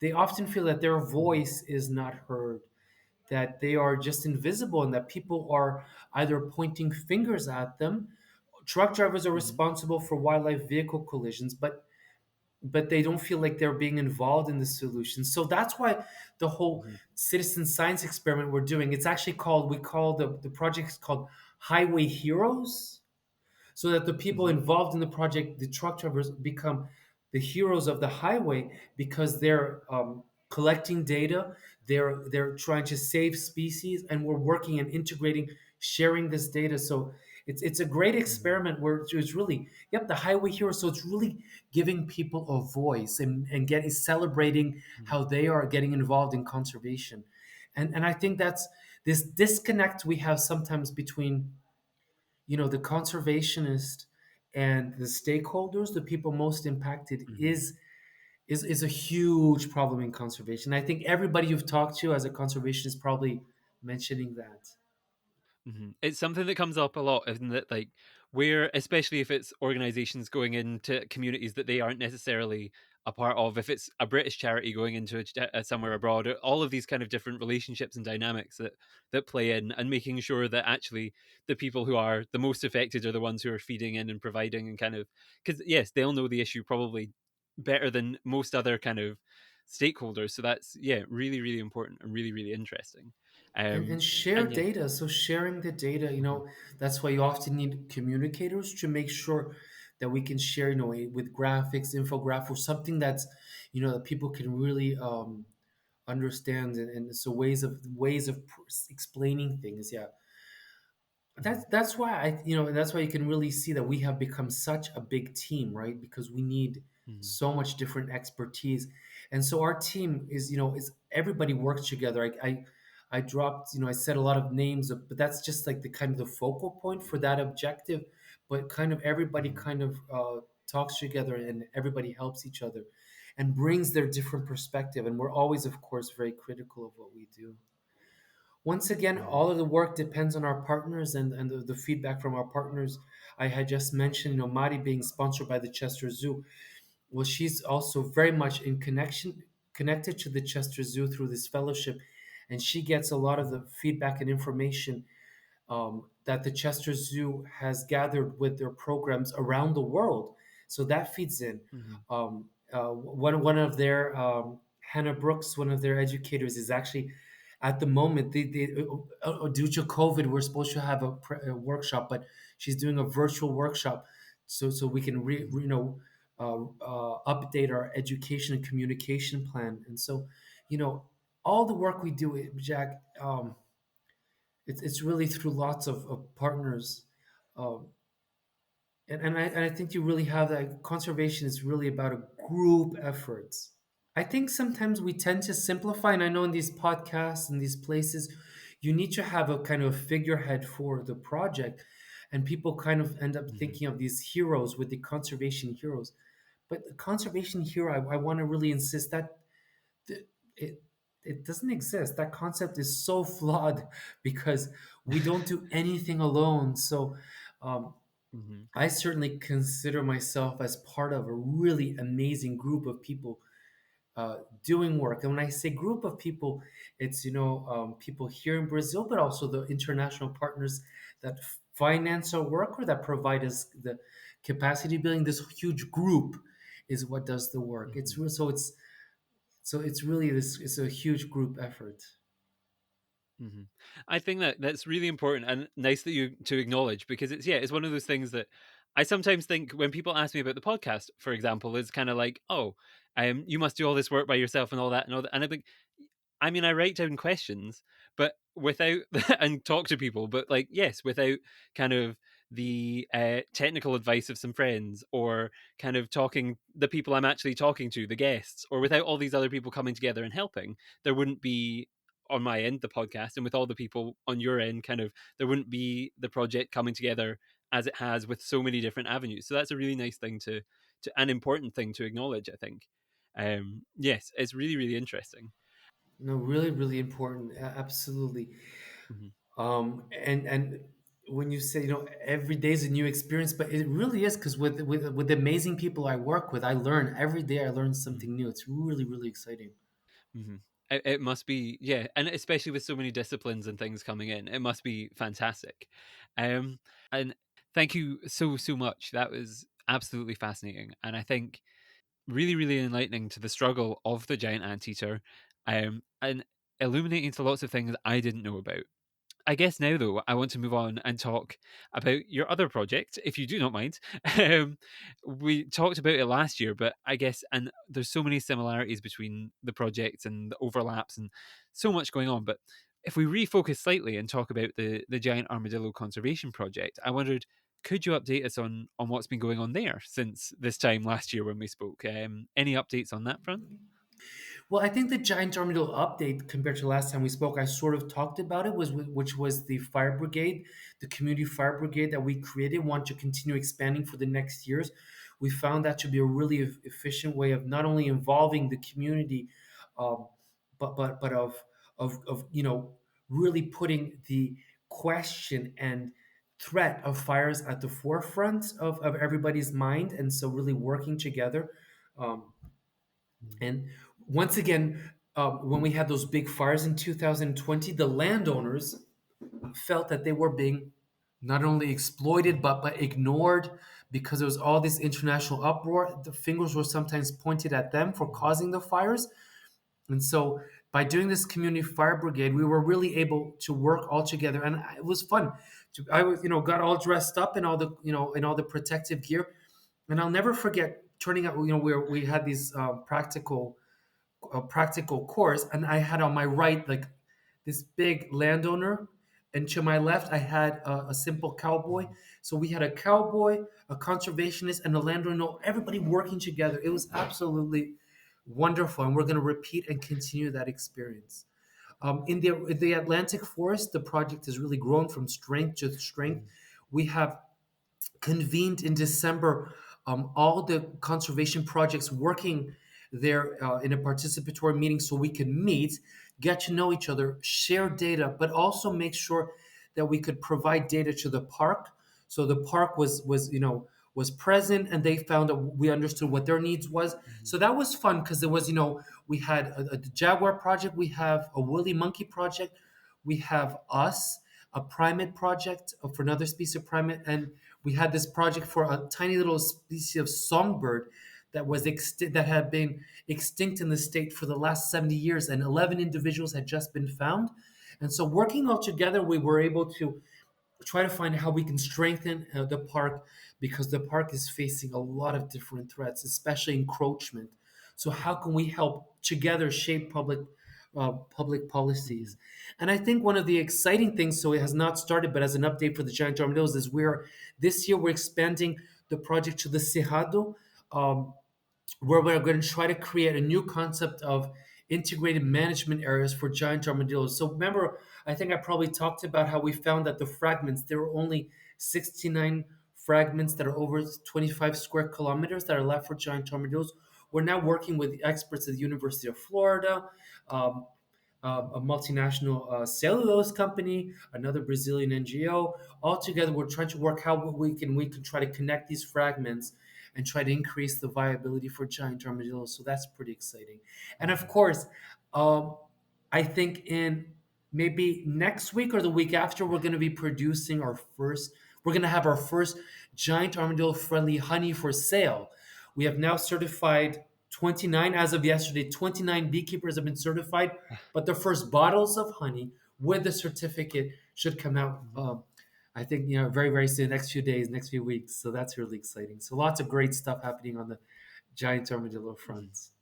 they often feel that their Hmm. voice is not heard, that they are just invisible, and that people are either pointing fingers at them. Truck drivers are Hmm. responsible for wildlife vehicle collisions, but they don't feel like they're being involved in the solution. So that's why the whole Hmm. citizen science experiment we're doing, it's actually called, we call the project is called Highway Heroes, so that the people Hmm. involved in the project, the truck drivers, become the heroes of the highway, because they're collecting data, they're trying to save species, and we're working and integrating, sharing this data. So it's a great Hmm. experiment where it's really, yep, the highway heroes. So it's really giving people a voice, and getting, celebrating how they are getting involved in conservation. And I think that's this disconnect we have sometimes between, the conservationist and the stakeholders, the people most impacted, Hmm. is is a huge problem in conservation. I think everybody you've talked to as a conservationist is probably mentioning that. It's something that comes up a lot, isn't it? Like, where, especially if it's organizations going into communities that they aren't necessarily a part of, if it's a British charity going into somewhere abroad, all of these kind of different relationships and dynamics that play in, and making sure that actually the people who are the most affected are the ones who are feeding in and providing and kind of, because yes, they'll know the issue probably better than most other kind of stakeholders. So that's, yeah, really, really important and really, really interesting. And share And yeah. data. So sharing the data, that's why you often need communicators to make sure that we can share, with graphics, infograph, or something that's, that people can really understand, and so ways of explaining things. Yeah, Mhm. that's why that's why you can really see that we have become such a big team, right? Because we need Mhm. so much different expertise, and so our team is everybody works together. I dropped, I said a lot of names, but that's just like the kind of the focal point for that objective. But kind of everybody Mhm. kind of talks together, and everybody helps each other and brings their different perspective, and we're always, of course, very critical of what we do. Once again, Mhm. all of the work depends on our partners, and the feedback from our partners. I had just mentioned, Mari being sponsored by the Chester Zoo. Well, she's also very much in connected to the Chester Zoo through this fellowship, and she gets a lot of the Mhm. feedback and information that the Chester Zoo has gathered with their programs around the world. So that feeds in. Mhm. One of their Hannah Brooks, one of their educators, is actually at the moment due to COVID, we're supposed to have a workshop, but she's doing a virtual workshop, so we can Mhm. update our education and communication plan. And so, all the work we do, Jack. It's really through lots of partners, um, and I think you really have that. Conservation is really about a group effort. I think sometimes we tend to simplify, and I know in these podcasts and these places, you need to have a kind of figurehead for the project, and people kind of end up Mhm. thinking of these heroes with the conservation heroes. But the conservation hero, I want to really insist that th- it it doesn't exist. That concept is so flawed because we don't do anything alone. So um, Mhm. I certainly consider myself as part of a really amazing group of people doing work. And when I say group of people, it's people here in Brazil, but also the international partners that finance our work or that provide us the capacity building. This huge group is what does the work. Mhm. So it's really this. It's a huge group effort. Mhm. I think that that's really important and nice that you to acknowledge, because it's, yeah, it's one of those things that I sometimes think when people ask me about the podcast, for example, is kind of like, oh, you must do all this work by yourself and all that and all that, and I'm like, I mean, I write down questions, but without and talk to people, but like, yes, without kind of the technical advice of some friends, or kind of talking the people I'm actually talking to, the guests, or without all these other people coming together and helping, there wouldn't be on my end the podcast, and with all the people on your end, kind of, there wouldn't be the project coming together as it has with so many different avenues. So that's a really nice thing to an important thing to acknowledge, I think. Yes, it's really, really interesting. No, really, really important. Absolutely. Mhm. And when you say, every day is a new experience, but it really is, because with the amazing people I work with, I learn every day. I learn Mhm. something new. It's really, really exciting. Mhm. It must be, yeah, and especially with so many disciplines and things coming in, it must be fantastic. Um, and thank you so so much. That was absolutely fascinating, and I think really really enlightening to the struggle of the giant anteater, and illuminating to lots of things I didn't know about. I guess now, though, I want to move on and talk about your other project, if you do not mind. Um, we talked about it last year, but I guess, and there's so many similarities between the projects and the overlaps and so much going on. But if we refocus slightly and talk about the Giant Armadillo Conservation Project, I wondered, could you update us on what's been going on there since this time last year when we spoke? Any updates on that front? Well, I think the Giant Armadillo update compared to last time we spoke, I sort of talked about it, which was the fire brigade, the community fire brigade that we created, want to continue expanding for the next years. we found that to be a really efficient way of not only involving the community, um, but of really putting the question and threat of fires at the forefront of everybody's mind, and so really working together. Um, and once again, when we had those big fires in 2020, the landowners felt that they were being not only exploited but ignored because there was all this international uproar. The fingers were sometimes pointed at them for causing the fires. And so by doing this community fire brigade, we were really able to work all together, and it was fun. I was, got all dressed up in all the, in all the protective gear, and I'll never forget turning out. Where we had these practical course, and I had on my right like this big landowner, and to my left I had a simple cowboy. So we had a cowboy, a conservationist, and a landowner, everybody working together. It was absolutely wonderful, and we're going to repeat and continue that experience. In the Atlantic forest, the project has really grown from strength to strength. We have convened in December all the conservation projects working there in a participatory meeting so we could meet, get to know each other, share data, but also make sure that we could provide data to the park. So the park was present, and they found that we understood what their needs was. So that was fun because there was, we had a jaguar project, we have a woolly monkey project, we have us, a primate project for another species of primate, and we had this project for a tiny little species of songbird that that had been extinct in the state for the last 70 years, and 11 individuals had just been found. And so working all together, we were able to try to find how we can strengthen the park, because the park is facing a lot of different threats, especially encroachment. So how can we help together shape public policies? And I think one of the exciting things, so it has not started, but as an update for the giant armadillos, is this year we're expanding the project to the Cerrado, um, where we're going to try to create a new concept of integrated management areas for giant armadillos. So remember, I think I probably talked about how we found that the fragments, there were only 69 fragments that are over 25 square kilometers that are left for giant armadillos. We're now working with experts at the University of Florida, um, a multinational cellulose company, another Brazilian NGO. All together, we're trying to work how we can try to connect these fragments and try to increase the viability for giant armadillos. So that's pretty exciting. And of course, um, I think in maybe next week or the week after, we're going to be producing our first. We're going to have our first giant armadillo friendly honey for sale. We have now certified 29, as of yesterday, 29 beekeepers have been certified, but the first bottles of honey with the certificate should come out, I think, very, very soon, next few days, next few weeks. So that's really exciting. So lots of great stuff happening on the giant armadillo fronts.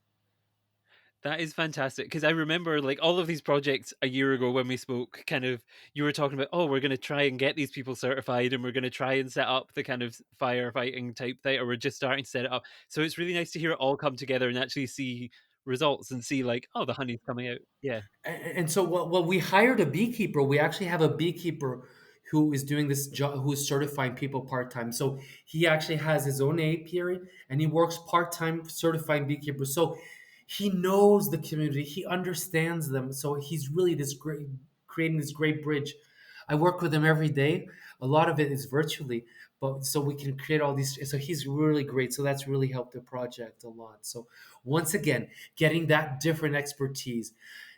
That is fantastic because I remember like all of these projects a year ago when we spoke. Kind of, you were talking about, oh, we're going to try and get these people certified, and we're going to try and set up the kind of firefighting type thing, or we're just starting to set it up. So it's really nice to hear it all come together and actually see results and see like, oh, the honey's coming out. Yeah. And so, well, we hired a beekeeper. We actually have a beekeeper who is doing this job, who is certifying people part time. So he actually has his own apiary, and he works part time certifying beekeepers. So he knows the community, he understands them. So he's really this great, creating this great bridge. I work with him every day. A lot of it is virtually, but so we can create all these. So he's really great. So that's really helped the project a lot. So once again, getting that different expertise.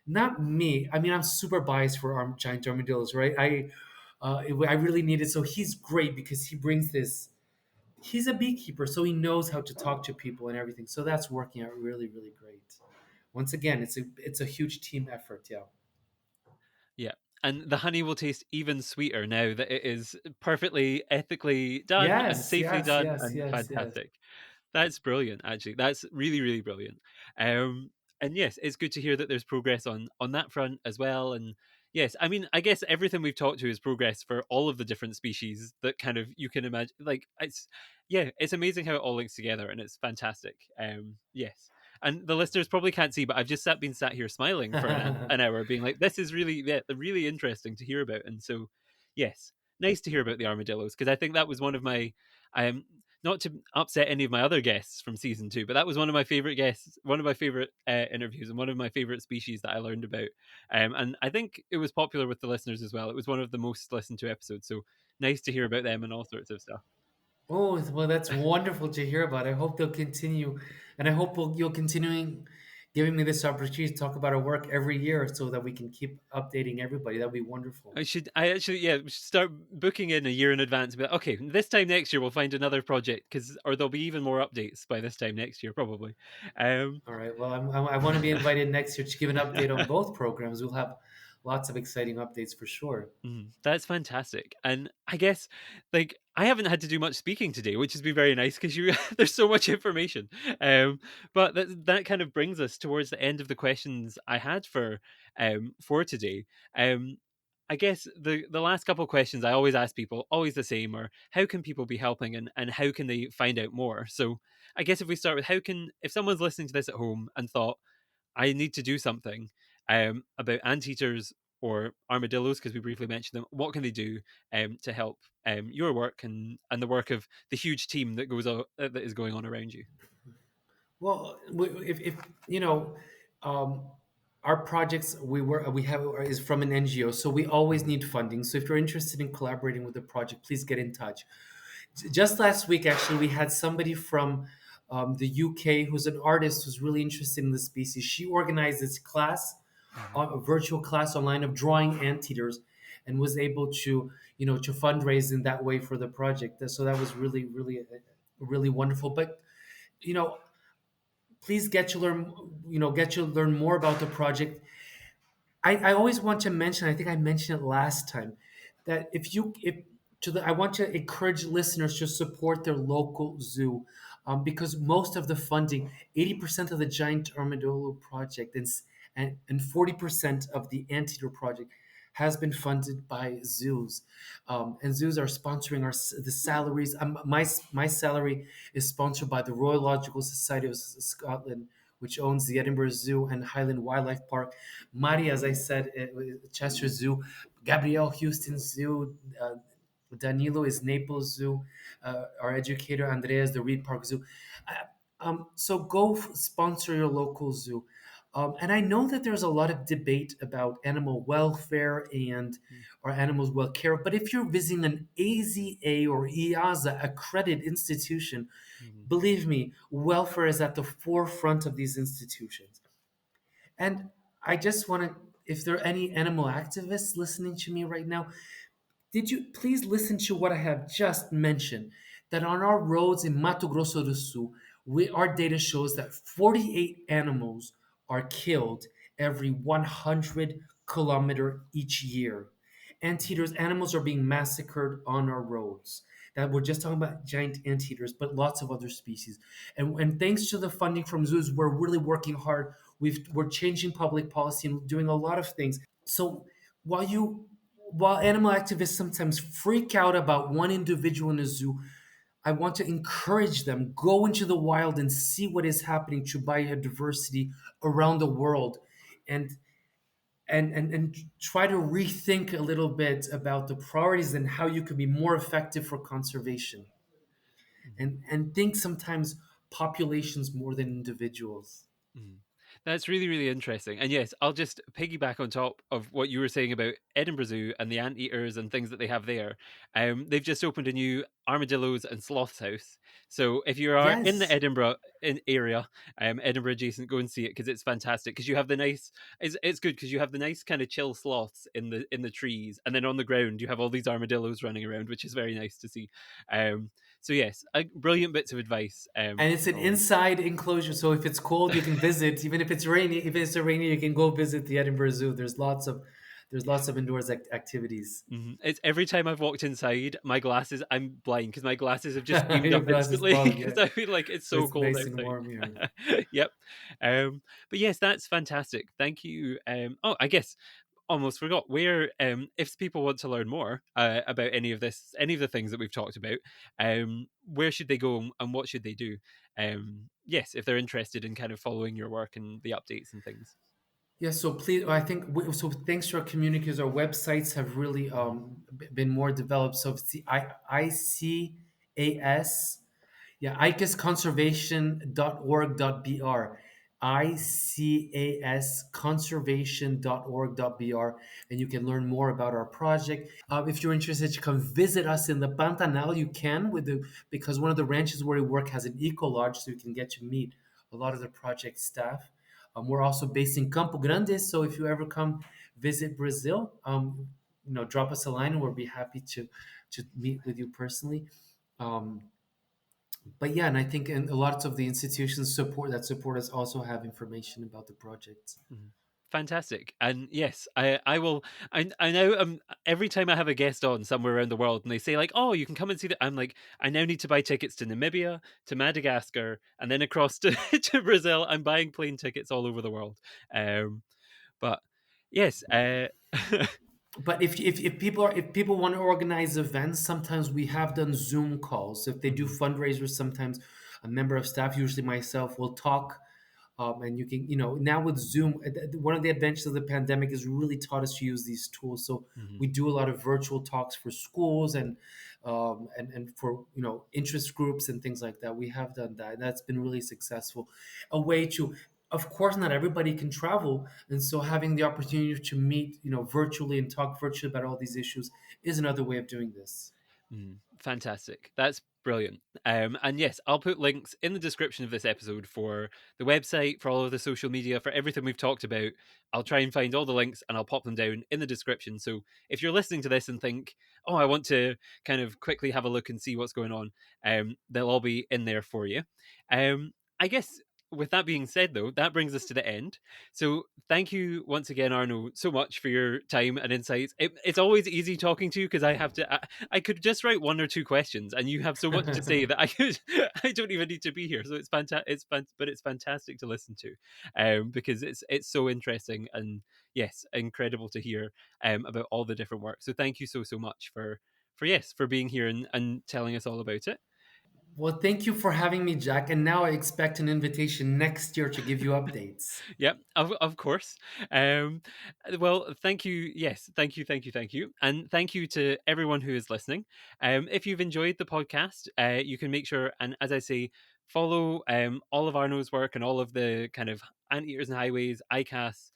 Not me. I mean, I'm super biased for giant armadillos, right? I really need it. So he's great because he brings this. He's a beekeeper, so he knows how to talk to people and everything. So that's working out really, really great. Once again, it's a huge team effort. Yeah. Yeah. And the honey will taste even sweeter now that it is perfectly ethically done and Yes. safely Yes. done Yes. and Yes. Yes. fantastic. That's brilliant, actually. That's really, really brilliant. Um, and yes, it's good to hear that there's progress on that front as well. And yes, I mean, I guess everything we've talked to is progress for all of the different species that kind of you can imagine. Like it's yeah, it's amazing how it all links together, and it's fantastic. Yes. And the listeners probably can't see, but I've just been sat here smiling for an hour, being like, "This is really, yeah, really interesting to hear about." And so, yes, nice to hear about the armadillos because I think that was one of my, not to upset any of my other guests from season two, but that was one of my favorite guests, one of my favorite interviews, and one of my favorite species that I learned about. And I think it was popular with the listeners as well. It was one of the most listened to episodes. So nice to hear about them and all sorts of stuff. Oh, well, that's wonderful to hear about. I hope they'll continue, and I hope you'll continuing giving me this opportunity to talk about our work every year, so that we can keep updating everybody. That'd be wonderful. I actually, yeah, we should start booking in a year in advance. But okay, this time next year we'll find another project or there'll be even more updates by this time next year, probably. Um, All right. Well, I want to be invited next year to give an update on both programs. We'll have lots of exciting updates for sure. That's fantastic. And I guess like I haven't had to do much speaking today, which has been very nice because you there's so much information. But that kind of brings us towards the end of the questions I had for today. Um I guess the last couple of questions I always ask people, always the same, are how can people be helping and how can they find out more? So I guess if we start with if someone's listening to this at home and thought, I need to do something about anteaters or armadillos because we briefly mentioned them. What can they do to help your work and the work of the huge team that is going on around you? Well, if you know, um, our projects we have is from an NGO, so we always Mhm, need funding. So if you're interested in collaborating with the project, please get in touch. Just last week, actually, we had somebody from the UK who's an artist who's really interested in the species. She organized this class, mhm, a virtual class online of drawing anteaters, and was able to to fundraise in that way for the project. So that was really wonderful. But you know, please get to learn more about the project. I always want to mention, I think I mentioned it last time, that if I want to encourage listeners to support their local zoo, because most of the funding, 80% of the Giant Armadillo Project and 40% of the Anteater Project has been funded by zoos, and zoos are sponsoring the salaries. My salary is sponsored by the Royal Society of Scotland, which owns the Edinburgh Zoo and Highland Wildlife Park. Mari, as I said, Chester Zoo, Gabrielle Houston Zoo, Danilo is Naples Zoo, our educator Andrea is the Reed Park Zoo. So go sponsor your local zoo. And I know that there's a lot of debate about animal welfare and our animals well care, but if you're visiting an AZA or EAZA accredited institution, mhm, believe me, welfare is at the forefront of these institutions. And I just want to, if there are any animal activists listening to me right now, did you please listen to what I have just mentioned? That on our roads in Mato Grosso do Sul, our data shows that 48 animals are killed every 100 kilometer each year. Anteaters, animals are being massacred on our roads. That we're just talking about giant anteaters, but lots of other species. And thanks to the funding from zoos, we're really working hard. We're changing public policy and doing a lot of things. So while you while animal activists sometimes freak out about one individual in a zoo, I want to encourage them go into the wild and see what is happening to biodiversity around the world, and and try to rethink a little bit about the priorities and how you can be more effective for conservation, mhm. and think sometimes populations more than individuals. Mhm. That's really, really interesting. And yes, I'll just piggyback on top of what you were saying about Edinburgh Zoo and the anteaters and things that they have there. They've just opened a new armadillos and sloths house. So if you are in the Yes. Edinburgh area, Edinburgh adjacent, go and see it because it's fantastic. Because you have the nice, it's good because you have the nice kind of chill sloths in the trees, and then on the ground you have all these armadillos running around, which is very nice to see. So yes, brilliant bits of advice And it's to an follow. inside enclosure, so if it's cold, you can visit. Even if it's rainy, if it's rainy, you can go visit the Edinburgh Zoo. There's lots of indoors activities. It's every time I've walked inside, my glasses, I'm blind because my glasses have just beamed Your up glasses instantly fog, because yeah. I feel like it's so It's cold nice and outside. warm here. Yep. But yes, that's fantastic. Thank you. Oh, I guess almost forgot where if people want to learn more about any of the things that we've talked about, where should they go and what should they do? Yes, if they're interested in kind of following your work and the updates and things. Yeah, so please, I think so. Thanks to our communicators, our websites have really Mhm. been more developed. So it's the ICAS. Yeah, icasconservation.org.br. ICAS conservation.org.br, and you can learn more about our project. If you're interested to come visit us in the Pantanal, you can because one of the ranches where we work has an eco lodge, so you can get to meet a lot of the project staff. We're also based in Campo Grande, so if you ever come visit Brazil, drop us a line, and we'll be happy to meet with you personally. Um, but yeah, and I think a lot of the institutions support us also have information about the projects. Mhm. Fantastic. And yes, I will. I know. Every time I have a guest on somewhere around the world, and they say like, "Oh, you can come and see that," I'm like, I now need to buy tickets to Namibia, to Madagascar, and then across to to Brazil. I'm buying plane tickets all over the world. But yes, But if people want to organize events, sometimes we have done Zoom calls. If they do mhm, fundraisers, sometimes a member of staff, usually myself, will talk. And you can, now with Zoom, one of the advantages of the pandemic is really taught us to use these tools. So mhm, we do a lot of virtual talks for schools and for interest groups and things like that. We have done that, and that's been really successful. A way to, of course, not everybody can travel, and so having the opportunity to meet, virtually and talk virtually about all these issues is another way of doing this. fantastic. That's brilliant. And yes, I'll put links in the description of this episode for the website, for all of the social media, for everything we've talked about. I'll try and find all the links and I'll pop them down in the description. So if you're listening to this and think, oh, I want to kind of quickly have a look and see what's going on, they'll all be in there for you. I guess with that being said, though, that brings us to the end. So thank you once again, Arno, so much for your time and insights. It's always easy talking to you because I could just write one or two questions, and you have so much to say that I could I don't even need to be here. So it's fantastic. But it's fantastic to listen to, because it's so interesting and yes, incredible to hear about all the different work. So thank you so much for being here and telling us all about it. Well, thank you for having me, Jack. And now I expect an invitation next year to give you updates. Yep, of course. Um, well, thank you. Yes, thank you, and thank you to everyone who is listening. If you've enjoyed the podcast, you can make sure, and as I say, follow all of Arno's work and all of the kind of Anteaters and Highways, ICAS,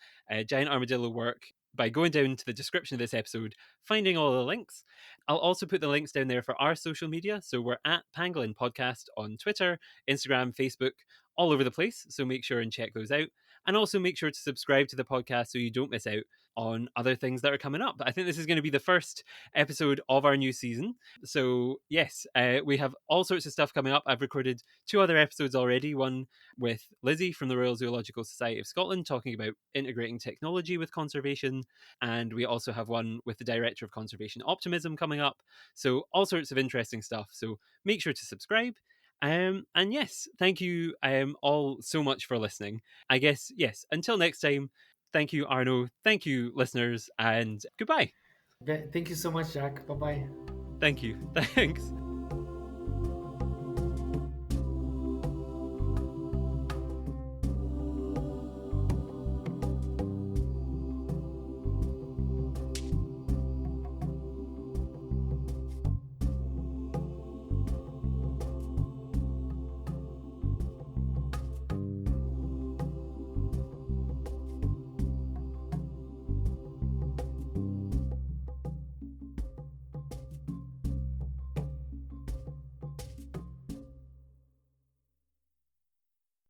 Giant Armadillo work by going down to the description of this episode, finding all the links. I'll also put the links down there for our social media. So we're at Pangolin Podcast on Twitter, Instagram, Facebook, all over the place. So make sure and check those out. And also make sure to subscribe to the podcast so you don't miss out on other things that are coming up. I think this is going to be the first episode of our new season. So, yes, we have all sorts of stuff coming up. I've recorded two other episodes already, one with Lizzie from the Royal Zoological Society of Scotland talking about integrating technology with conservation. And we also have one with the Director of Conservation Optimism coming up. So, all sorts of interesting stuff. So, make sure to subscribe. And yes, thank you all so much for listening. I guess, yes, until next time, thank you, Arno. Thank you, listeners, and goodbye. Thank you so much, Jack. Bye bye. Thank you. Thanks.